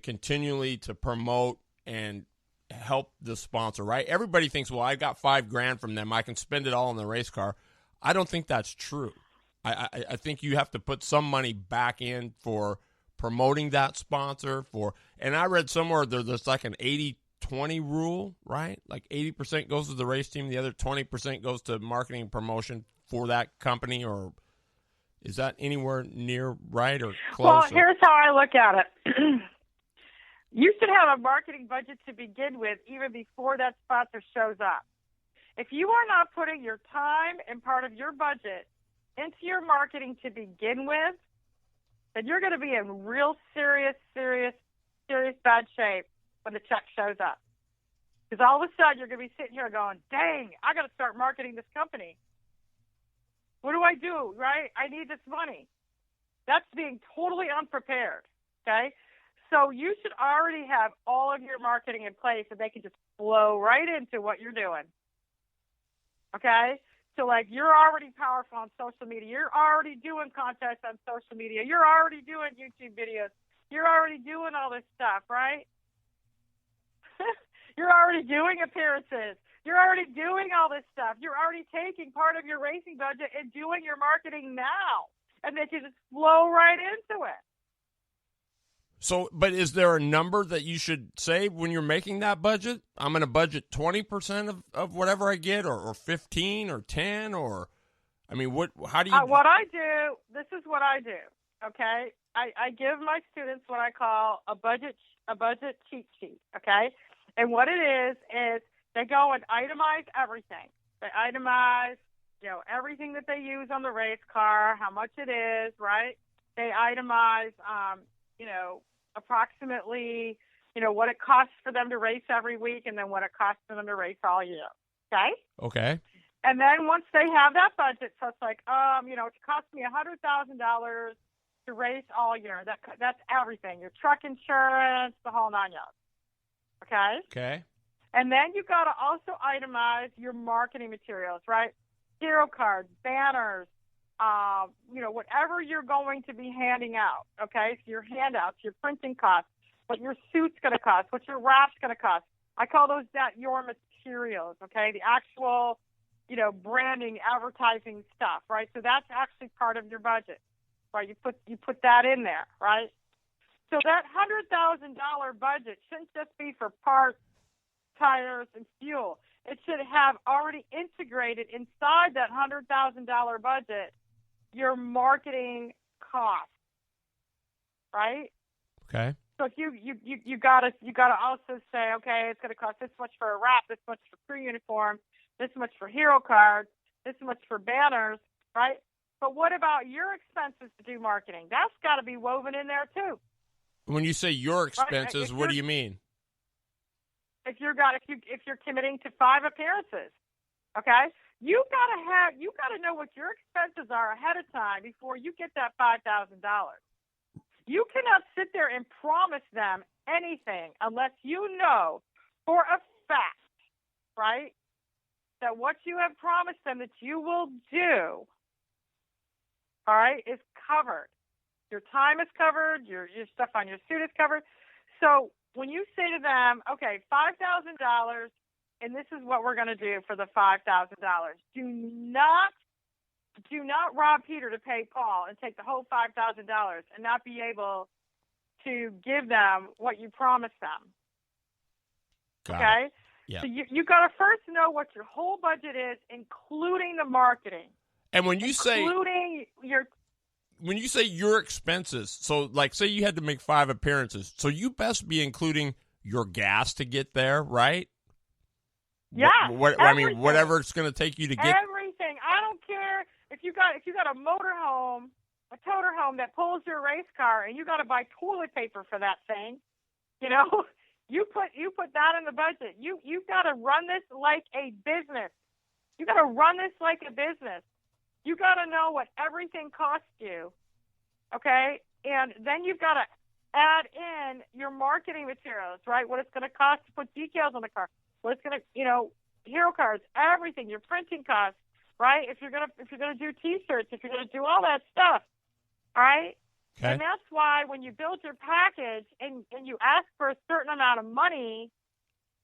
continually to promote and help the sponsor? Right? Everybody thinks, well, I got $5,000 from them, I can spend it all in the race car. I don't think that's true. I think you have to put some money back in for promoting that sponsor. And I read somewhere there's like an 80-20 rule, right? Like 80% goes to the race team, the other 20% goes to marketing and promotion for that company. Or is that anywhere near right or close? Well, here's how I look at it. You should have a marketing budget to begin with even before that sponsor shows up. If you are not putting your time and part of your budget into your marketing to begin with, then you're going to be in real serious bad shape when the check shows up. Because all of a sudden you're going to be sitting here going, dang, I got to start marketing this company. What do I do, right? I need this money. That's being totally unprepared, okay? So you should already have all of your marketing in place and they can just flow right into what you're doing, okay? So, like, you're already powerful on social media. You're already doing contests on social media. You're already doing YouTube videos. You're already doing all this stuff, right? You're already doing appearances. You're already doing all this stuff. You're already taking part of your racing budget and doing your marketing now. And they can just flow right into it. So, but is there a number that you should say when you're making that budget? I'm going to budget 20% of whatever I get, or 15 or 10, or, I mean, how do you? What I do, this is what I do, okay? I give my students what I call a budget cheat sheet, okay? And what it is they go and itemize everything. They itemize, everything that they use on the race car, how much it is, right? They itemize, approximately, what it costs for them to race every week, and then what it costs for them to race all year. Okay? Okay. And then once they have that budget, so it's like, it costs me $100,000 to race all year. That's everything. Your truck insurance, the whole 9 yards. Okay? Okay. And then you got to also itemize your marketing materials, right? Hero cards, banners, whatever you're going to be handing out, okay? So your handouts, your printing costs, what your suit's going to cost, what your wrap's going to cost. I call those your materials, okay? The actual, branding, advertising stuff, right? So that's actually part of your budget, right? You put that in there, right? So that $100,000 budget shouldn't just be for parts, tires, and fuel. It should have already integrated inside that $100,000 budget your marketing costs, right? Okay. So if you gotta also say, okay, it's gonna cost this much for a wrap, this much for crew uniform, this much for hero cards, this much for banners, right? But what about your expenses to do marketing? That's got to be woven in there too. When you say your expenses, what do you mean? If you're committing to 5 appearances, okay, you gotta know what your expenses are ahead of time before you get that $5,000. You cannot sit there and promise them anything unless you know for a fact, right, that what you have promised them that you will do, all right, is covered. Your time is covered. Your stuff on your suit is covered. So when you say to them, okay, $5,000, and this is what we're going to do for the $5,000, do not rob Peter to pay Paul and take the whole $5,000 and not be able to give them what you promised them. Okay? Yeah. So you got to first know what your whole budget is, including the marketing. And when you say your expenses, so like say you had to make 5 appearances, so you best be including your gas to get there, right? Yeah. Whatever it's going to take you to get everything. I don't care if you got a motorhome, a toter home that pulls your race car, and you got to buy toilet paper for that thing. You put that in the budget. You've got to run this like a business. You got to run this like a business. You got to know what everything costs you, okay? And then you've got to add in your marketing materials, right? What it's going to cost to put decals on the car. What it's going to, hero cards, everything, your printing costs, right? If you're gonna do T-shirts, if you're gonna do all that stuff, all right? Okay. And that's why when you build your package and you ask for a certain amount of money,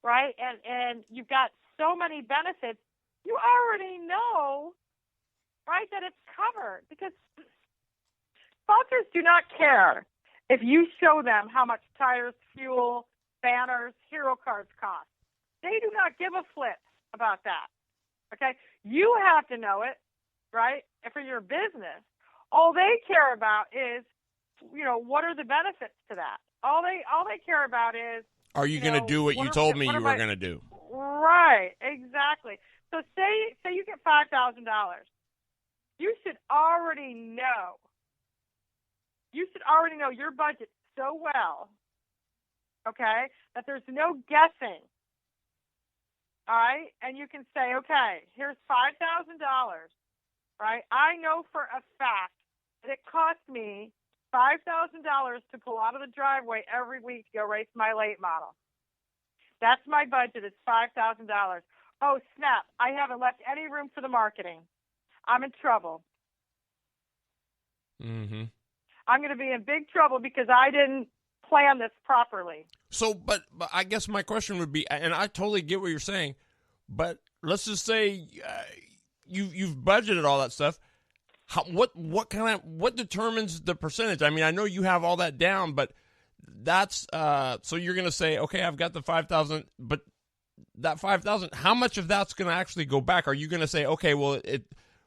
right? And you've got so many benefits, you already know, right, that it's covered, because sponsors do not care if you show them how much tires, fuel, banners, hero cards cost. They do not give a flip about that, okay? You have to know it, right? And for your business, all they care about is, what are the benefits to that? All they care about is, are you going to do what you told me you were going to do? Right, exactly. So say you get $5,000. You should already know. you should already know your budget so well, okay, that there's no guessing. All right? And you can say, okay, here's $5,000, right? I know for a fact that it cost me $5,000 to pull out of the driveway every week to go race my late model. That's my budget. It's $5,000. Oh, snap. I haven't left any room for the marketing. I'm in trouble. Mm-hmm. I'm going to be in big trouble because I didn't plan this properly. So, but I guess my question would be, and I totally get what you're saying, but let's just say you've budgeted all that stuff. What determines the percentage? I mean, I know you have all that down, but that's so you're going to say, okay, I've got the 5,000, but that 5,000, how much of that's going to actually go back? Are you going to say, okay, well,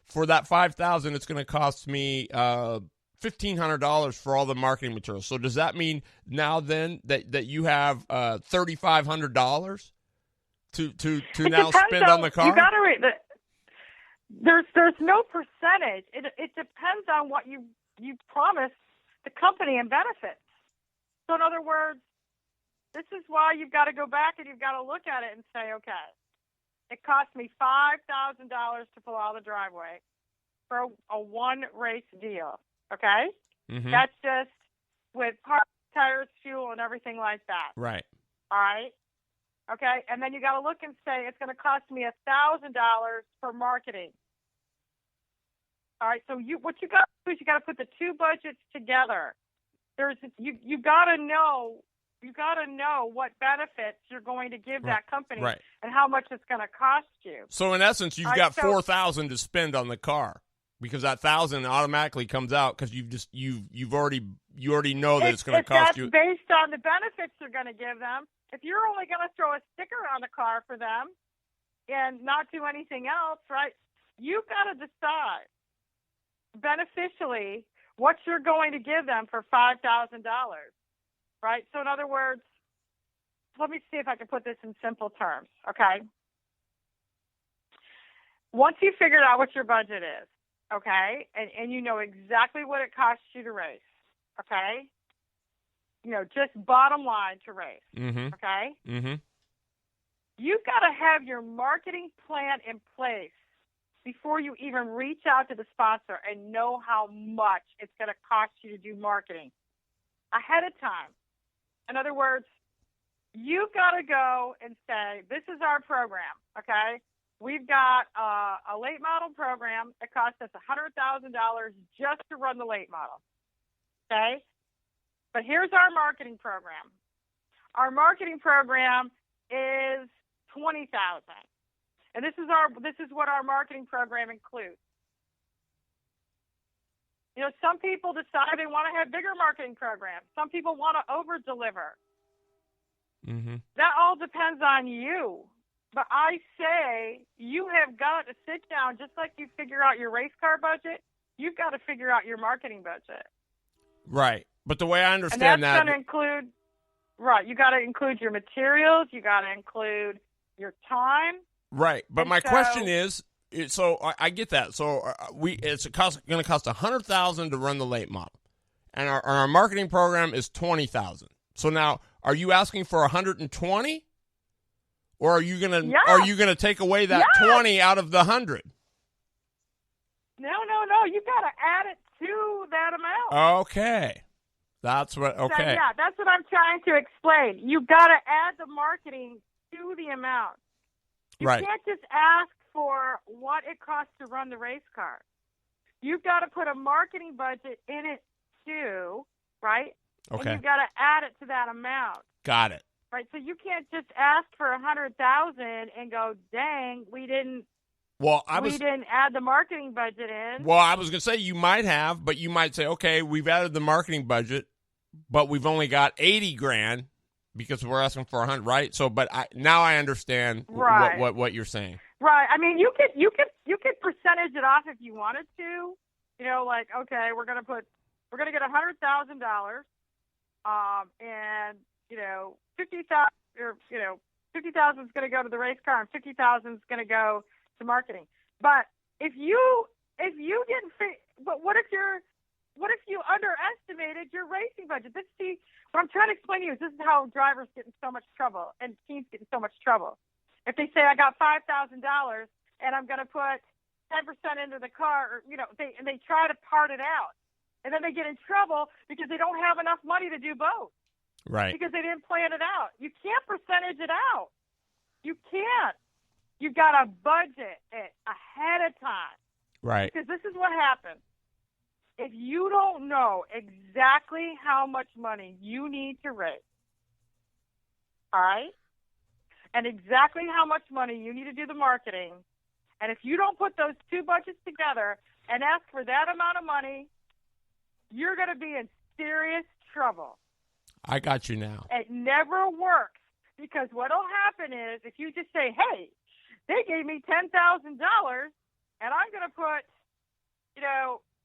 for that 5,000, it's going to cost me $1,500 for all the marketing materials. So does that mean now then that you have $3,500 to now spend on the car? You got to read the. There's no percentage. It depends on what you promised the company in benefits. So in other words, this is why you've got to go back and you've got to look at it and say, okay, it cost me $5,000 to pull out of the driveway for a one race deal. Okay, That's just with parts, tires, fuel, and everything like that. Right. All right. Okay, and then you got to look and say it's going to cost me $1,000 for marketing. All right, so what you got to do is you got to put the two budgets together. You got to know what benefits you're going to give that company and how much it's going to cost you. So in essence, you've got $4,000 to spend on the car because that $1,000 automatically comes out because you already know that it's going to cost you. That's based on the benefits you're going to give them. If you're only going to throw a sticker on the car for them and not do anything else, right, you've got to decide beneficially what you're going to give them for $5,000, right? So in other words, let me see if I can put this in simple terms, okay? Once you figured out what your budget is, okay, and you know exactly what it costs you to race, okay? You know, just bottom line to race, okay? Mm-hmm. You've got to have your marketing plan in place before you even reach out to the sponsor and know how much it's going to cost you to do marketing ahead of time. In other words, you've got to go and say, this is our program, okay? We've got a late model program that costs us $100,000 just to run the late model, okay? But here's our marketing program. Our marketing program is $20,000. And this is what our marketing program includes. You know, some people decide they want to have bigger marketing programs. Some people want to over-deliver. That all depends on you. But I say you have got to sit down, just like you figure out your race car budget, you've got to figure out your marketing budget. Right. But the way I understand that's going to include, you got to include your materials, you got to include your time. Right. But my question is, so I get that. So it's going to cost $100,000 to run the late model, and our marketing program is $20,000. So now, are you asking for $120, or are you gonna take away that $20 out of the $100? No. You got to add it to that amount. Okay. That's what. Okay. So, that's what I'm trying to explain. You got to add the marketing to the amount. You can't just ask for what it costs to run the race car. You've got to put a marketing budget in it too, right? Okay. And you've got to add it to that amount. Got it. Right. So you can't just ask for $100,000 and go, dang, we didn't add the marketing budget in. Well, I was going to say you might have, but you might say, okay, we've added the marketing budget, but we've only got $80,000 because we're asking for $100,000, right? So, but now I understand what you're saying. Right. I mean, you could percentage it off if you wanted to. You know, like, okay, we're gonna get $100,000, and $50,000 is going to go to the race car, and $50,000 is going to go to marketing. But if you didn't, but what if you underestimated your racing budget? What I'm trying to explain to you is this is how drivers get in so much trouble and teams get in so much trouble. If they say I got $5,000 and I'm going to put 10% into the car, or they try to part it out, and then they get in trouble because they don't have enough money to do both. Right. Because they didn't plan it out. You can't percentage it out. You can't. You've got to budget it ahead of time. Right. Because this is what happens. If you don't know exactly how much money you need to raise, all right, and exactly how much money you need to do the marketing, and if you don't put those two budgets together and ask for that amount of money, you're going to be in serious trouble. I got you now. It never works, because what will happen is if you just say, hey, they gave me $10,000 and I'm going to put,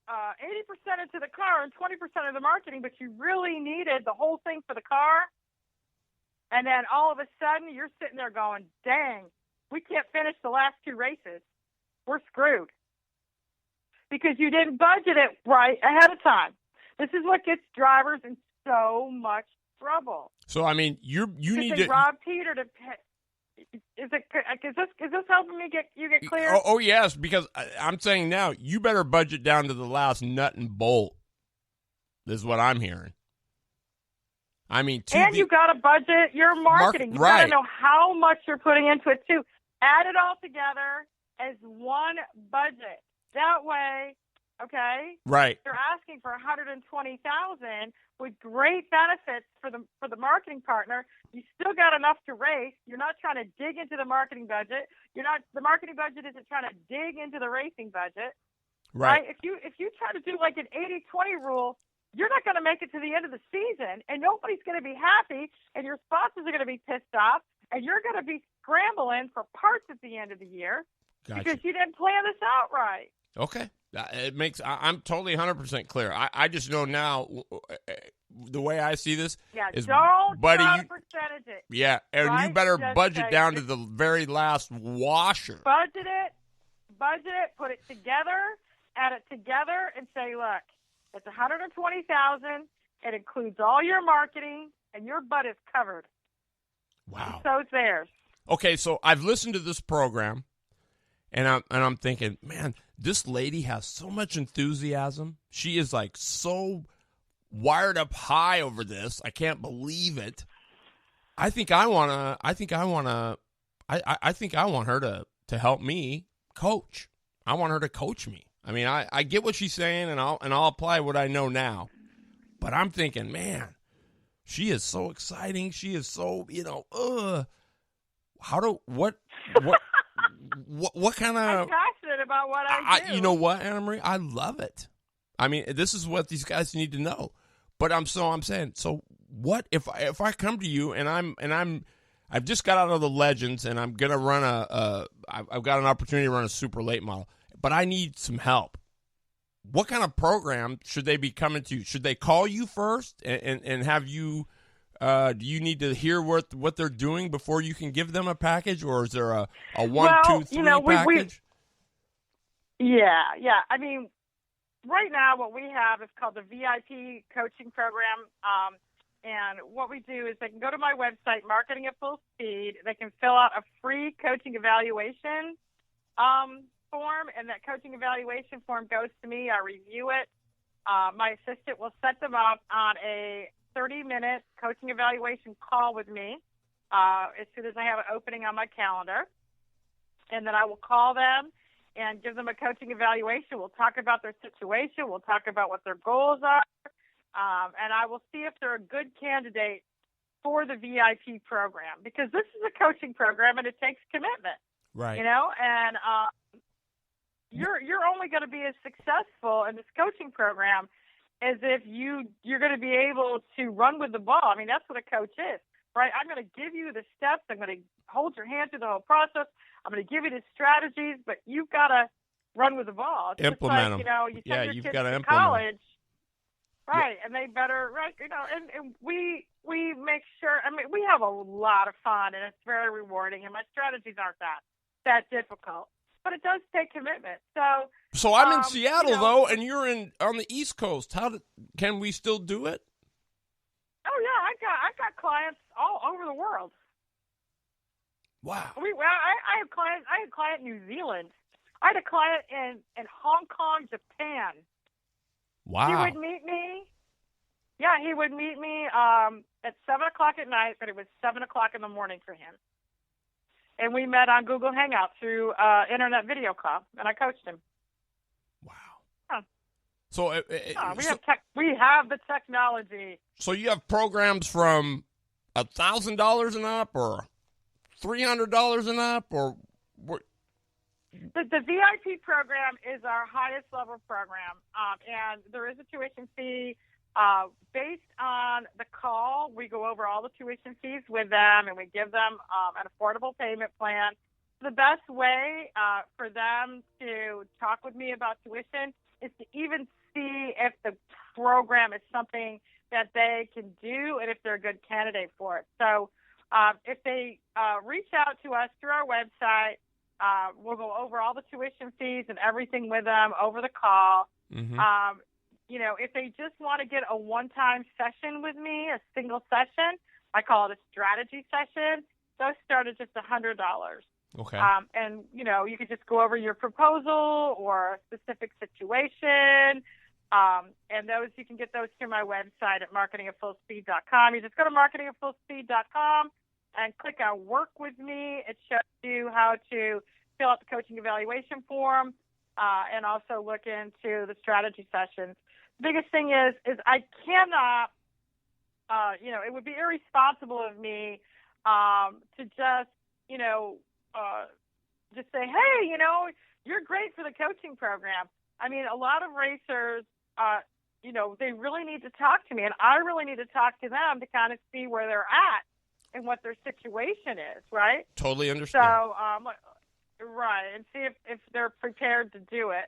80% into the car and 20% of the marketing, but you really needed the whole thing for the car. And then all of a sudden you're sitting there going, dang, we can't finish the last two races. We're screwed. Because you didn't budget it right ahead of time. This is what gets drivers in so much trouble. So, I mean, you need to rob Peter to pay. Is this helping me get clear? Oh yes, because I'm saying now you better budget down to the last nut and bolt. This is what I'm hearing. I mean, and you got to budget your marketing. You got to know how much you're putting into it too. Add it all together as one budget. That way, okay? Right. You're asking for $120,000 with great benefits for the marketing partner. You still got enough to race. You're not trying to dig into the marketing budget. The marketing budget isn't trying to dig into the racing budget. Right. If you try to do like an 80-20 rule, you're not going to make it to the end of the season, and nobody's going to be happy, and your sponsors are going to be pissed off, and you're going to be scrambling for parts at the end of the year because you didn't plan this out right. Okay. It makes. I'm totally 100% clear. I just know now the way I see this is, don't buddy, try to percentage it. Yeah, and right? you better Just budget down to the very last washer. Budget it, put it together, add it together, and say, look, it's $120,000. It includes all your marketing, and your butt is covered. Wow. And so it's theirs. Okay, so I've listened to this program, and I'm thinking, man, this lady has so much enthusiasm. She is like so wired up high over this. I can't believe it. I think I want her to help me coach. I want her to coach me. I mean, I get what she's saying, and I'll apply what I know now. But I'm thinking, man, she is so exciting. She is so, what kind of? I'm passionate about what I do. You know what, Anna Marie? I love it. I mean, this is what these guys need to know. But I'm saying, so what if I come to you and I've just got out of the Legends and I'm gonna run I've got an opportunity to run a super late model, but I need some help. What kind of program should they be coming to? Should they call you first and have you? Do you need to hear what they're doing before you can give them a package, or is there a 1, 2, 3 package? Yeah. I mean, right now what we have is called the VIP coaching program. And what we do is they can go to my website, Marketing at Full Speed. They can fill out a free coaching evaluation form, and that coaching evaluation form goes to me. I review it. My assistant will set them up on a 30-minute coaching evaluation call with me as soon as I have an opening on my calendar. And then I will call them and give them a coaching evaluation. We'll talk about their situation. We'll talk about what their goals are. And I will see if they're a good candidate for the VIP program, because this is a coaching program and it takes commitment. Right. And you're only going to be as successful in this coaching program as if you're going to be able to run with the ball. I mean, that's what a coach is, right? I'm going to give you the steps. I'm going to hold your hand through the whole process. I'm going to give you the strategies, but you've got to run with the ball. It's implement just like, them. You send your you've kids got to to implement college, them. right? And they better, right? And we make sure. I mean, we have a lot of fun, and it's very rewarding. And my strategies aren't that difficult. but it does take commitment. So I'm in Seattle, you know, though, and you're on the East Coast. Can we still do it? oh yeah, I got clients all over the world. Wow. I have clients. I had a client in New Zealand. I had a client in Hong Kong, Japan. Wow. He would meet me. Yeah, he would meet me at 7 o'clock at night, but it was 7 o'clock in the morning for him. And we met on Google Hangout through internet video call, and I coached him. Wow. Huh. So we have the technology. So you have programs from $1,000 and up, or $300 and up, or what? The VIP program is our highest level program, and there is a tuition fee based on the call. We go over all the tuition fees with them, and we give them an affordable payment plan. The best way for them to talk with me about tuition is to even see if the program is something that they can do and if they're a good candidate for it. So if they reach out to us through our website, we'll go over all the tuition fees and everything with them over the call. Mm-hmm. You know, if they just want to get a one-time session with me, a single session, I call it a strategy session, those start at just $100. Okay. And, you know, you could just go over your proposal or a specific situation. And those, you can get those through my website at marketingatfullspeed.com. You just go to marketingatfullspeed.com and click on Work With Me. It shows you how to fill out the coaching evaluation form and also look into the strategy sessions. The biggest thing is I cannot, you know, it would be irresponsible of me to just, you know, just say, hey, you know, you're great for the coaching program. I mean, a lot of racers, you know, they really need to talk to me, and I really need to talk to them to kind of see where they're at and what their situation is, right? Totally understand. So, right, and see if they're prepared to do it.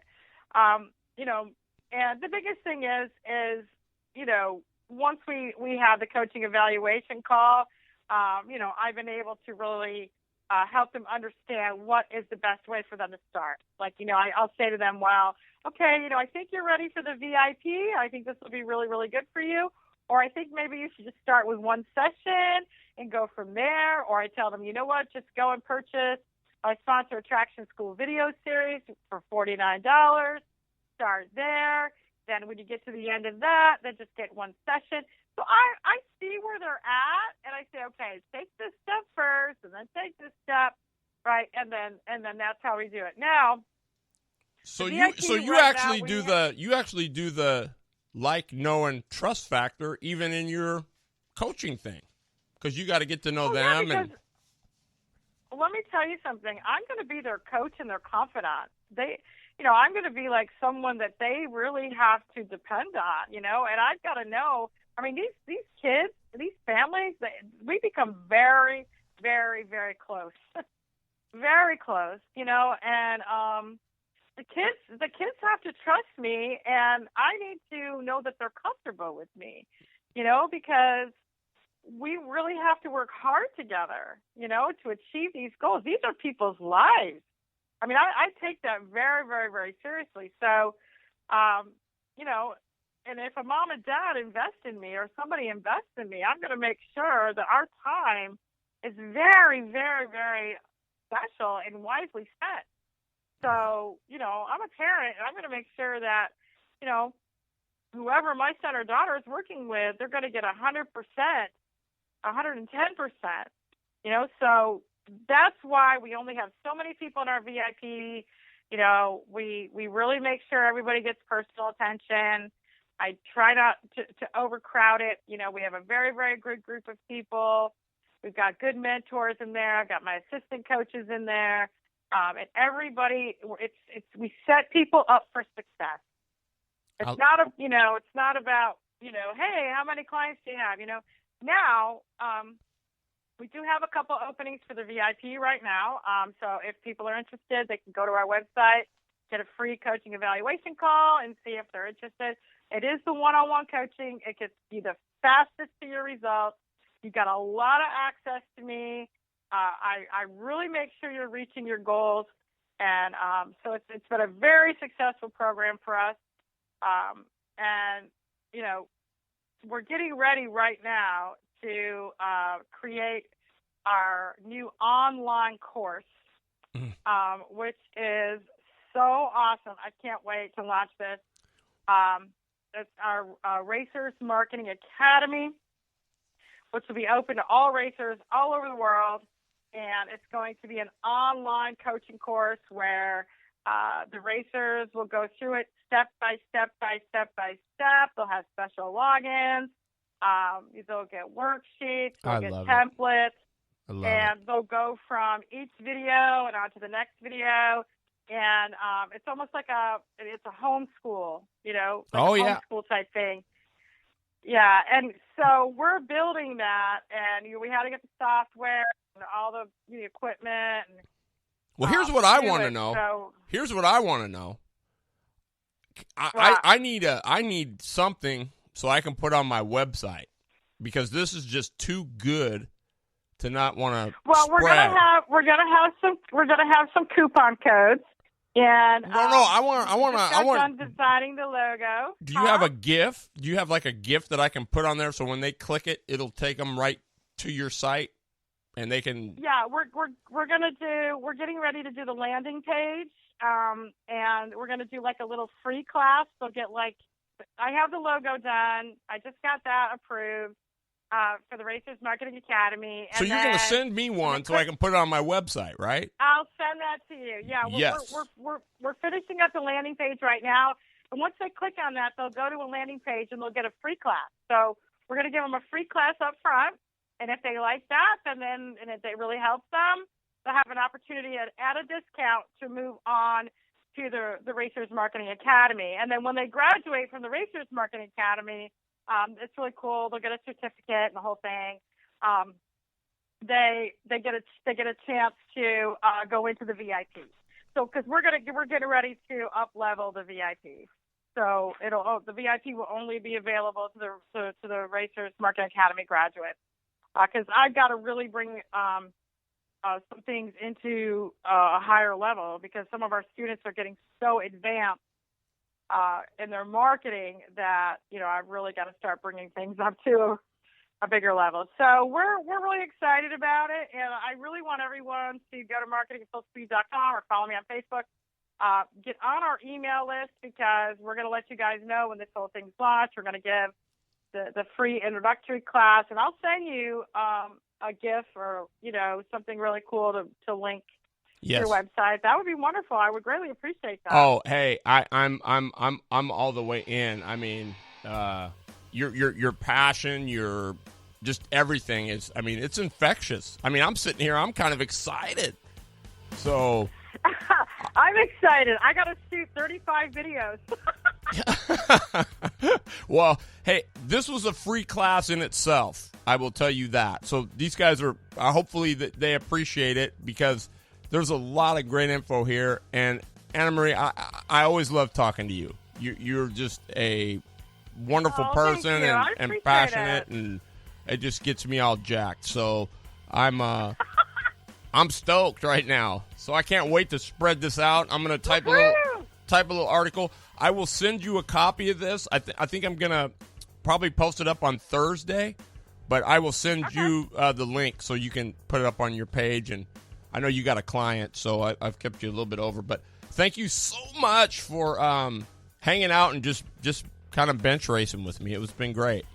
You know, and the biggest thing is, you know, once we have the coaching evaluation call, you know, I've been able to really help them understand what is the best way for them to start. Like, you know, I'll say to them, well, okay, you know, I think you're ready for the VIP. I think this will be really, really good for you. Or I think maybe you should just start with one session and go from there. Or I tell them, you know what, just go and purchase my Sponsor Attraction School video series for $49. Start there. Then when you get to the end of that, then just get one session. So I see where they're at, and I say, okay, take this step first, and then take this step, right, and then that's how we do it. Now, so you actually do the like, know, and trust factor even in your coaching thing, because you got to get to know them. Yeah, let me tell you something. I'm going to be their coach and their confidant. I'm going to be like someone that they really have to depend on, you know, and I've got to know. I mean, these kids, these families, we become very, very, very close, very close, you know, and the kids have to trust me, and I need to know that they're comfortable with me, you know, because we really have to work hard together, you know, to achieve these goals. These are people's lives. I mean, I take that very, very, very seriously. So, you know, and if a mom and dad invest in me or somebody invests in me, I'm going to make sure that our time is very, very, very special and wisely spent. So, you know, I'm a parent, and I'm going to make sure that, you know, whoever my son or daughter is working with, they're going to get 100%, 110%, you know, so that's why we only have so many people in our VIP. You know, we really make sure everybody gets personal attention. I try not to overcrowd it. You know, we have a very, very good group of people. We've got good mentors in there. I've got my assistant coaches in there. And everybody, we set people up for success. It's not about, you know, hey, how many clients do you have? You know, now, we do have a couple openings for the VIP right now. So if people are interested, they can go to our website, get a free coaching evaluation call, and see if they're interested. It is the one-on-one coaching. It gets you the fastest to your results. You've got a lot of access to me. I really make sure you're reaching your goals. And so it's been a very successful program for us. And, you know, we're getting ready right now to create our new online course, which is so awesome. I can't wait to launch this. It's our Racers Marketing Academy, which will be open to all racers all over the world. And it's going to be an online coaching course where the racers will go through it step by step by step by step. They'll have special logins. They'll get worksheets. They'll get templates. And they'll go from each video and on to the next video. And it's almost like it's a homeschool, you know, like a homeschool type thing. Yeah, and so we're building that, and we had to get the software and all the equipment. And, well, here's what I want to know. So, here's what I want to know. I need something so I can put on my website, because this is just too good to not want to. Well, we're gonna have some coupon codes. And I want on designing the logo. Do you have a GIF? Do you have like a GIF that I can put on there so when they click it, it'll take them right to your site, and they can? Yeah, we're getting ready to do the landing page, and we're gonna do like a little free class. They'll get I have the logo done. I just got that approved for the Racers Marketing Academy. And so you're going to send me one so I can put it on my website, right? I'll send that to you. Yeah, yes. We're finishing up the landing page right now, and once they click on that, they'll go to a landing page and they'll get a free class. So we're going to give them a free class up front, and if they like that, and if it really helps them, they'll have an opportunity at a discount to move on to the Racers Marketing Academy. And then when they graduate from the Racers Marketing Academy, it's really cool. They'll get a certificate and the whole thing. They get a chance to go into the VIP. So because we're getting ready to up level the VIP. So the VIP will only be available to the Racers Marketing Academy graduates. Because I've got to really bring some things into a higher level, because some of our students are getting so advanced in their marketing that, I've really got to start bringing things up to a bigger level. So we're really excited about it, and I really want everyone to go to marketingatfullspeed.com or follow me on Facebook. Get on our email list, because we're going to let you guys know when this whole thing's launched. We're going to give the free introductory class, and I'll send you a GIF or something really cool to link. Yes. Your website. That would be wonderful. I would greatly appreciate that. Oh, hey, I'm all the way in. I mean, your passion, your just everything is. I mean, it's infectious. I mean, I'm sitting here. I'm kind of excited. So I'm excited. I got to shoot 35 videos. Well, hey, this was a free class in itself. I will tell you that. So these guys are hopefully they appreciate it, because there's a lot of great info here. And Anna Marie, I always love talking to you. You're just a wonderful person and passionate, and it just gets me all jacked. So I'm stoked right now. So I can't wait to spread this out. I'm gonna type a little article. I will send you a copy of this. I think I'm gonna probably post it up on Thursday, but I will send you the link so you can put it up on your page. And I know you got a client, so I've kept you a little bit over. But thank you so much for hanging out and just kind of bench racing with me. It's been great.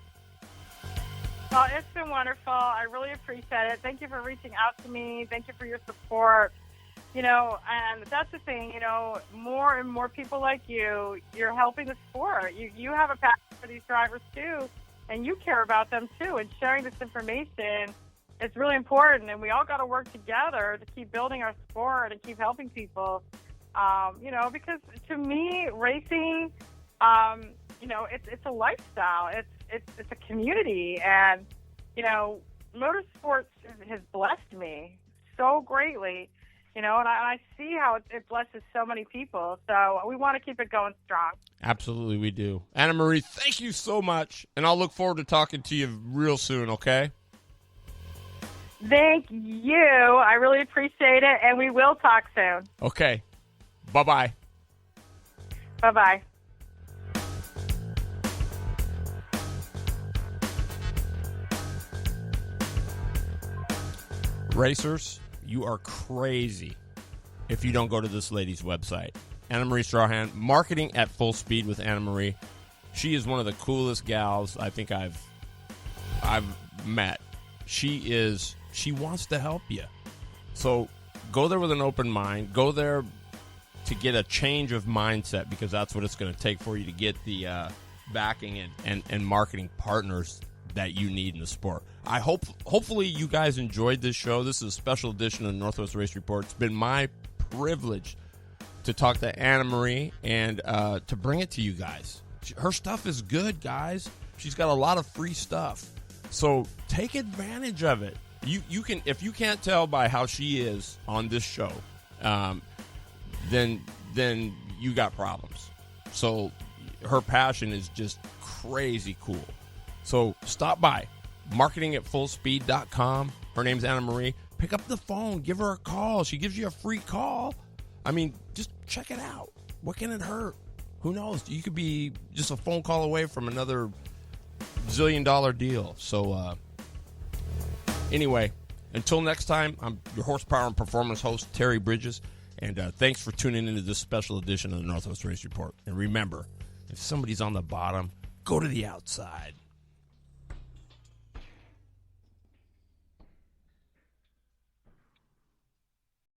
Well, it's been wonderful. I really appreciate it. Thank you for reaching out to me. Thank you for your support. And that's the thing, more and more people like you're helping the sport. You have a passion for these drivers too, and you care about them too. And sharing this information, it's really important, and we all got to work together to keep building our sport and keep helping people. Because to me, racing, it's a lifestyle. It's a community, and motorsports has blessed me so greatly. And I see how it blesses so many people. So we want to keep it going strong. Absolutely, we do. Anna Marie, thank you so much, and I'll look forward to talking to you real soon. Okay. Thank you. I really appreciate it, and we will talk soon. Okay. Bye-bye. Bye-bye. Racers, you are crazy if you don't go to this lady's website. Anna Marie Strahan, marketing at full speed with Anna Marie. She is one of the coolest gals I think I've met. She wants to help you. So go there with an open mind. Go there to get a change of mindset, because that's what it's going to take for you to get the backing and marketing partners that you need in the sport. Hopefully you guys enjoyed this show. This is a special edition of the Northwest Race Report. It's been my privilege to talk to Anna Marie and to bring it to you guys. Her stuff is good, guys. She's got a lot of free stuff, so take advantage of it. You can, if you can't tell by how she is on this show, then you got problems. So her passion is just crazy cool. So stop by, marketingatfullspeed.com. Her name's Anna Marie. Pick up the phone. Give her a call. She gives you a free call. I mean, just check it out. What can it hurt? Who knows? You could be just a phone call away from another zillion-dollar deal. So anyway, until next time, I'm your horsepower and performance host, Terry Bridges. And thanks for tuning into this special edition of the Northwest Race Report. And remember, if somebody's on the bottom, go to the outside.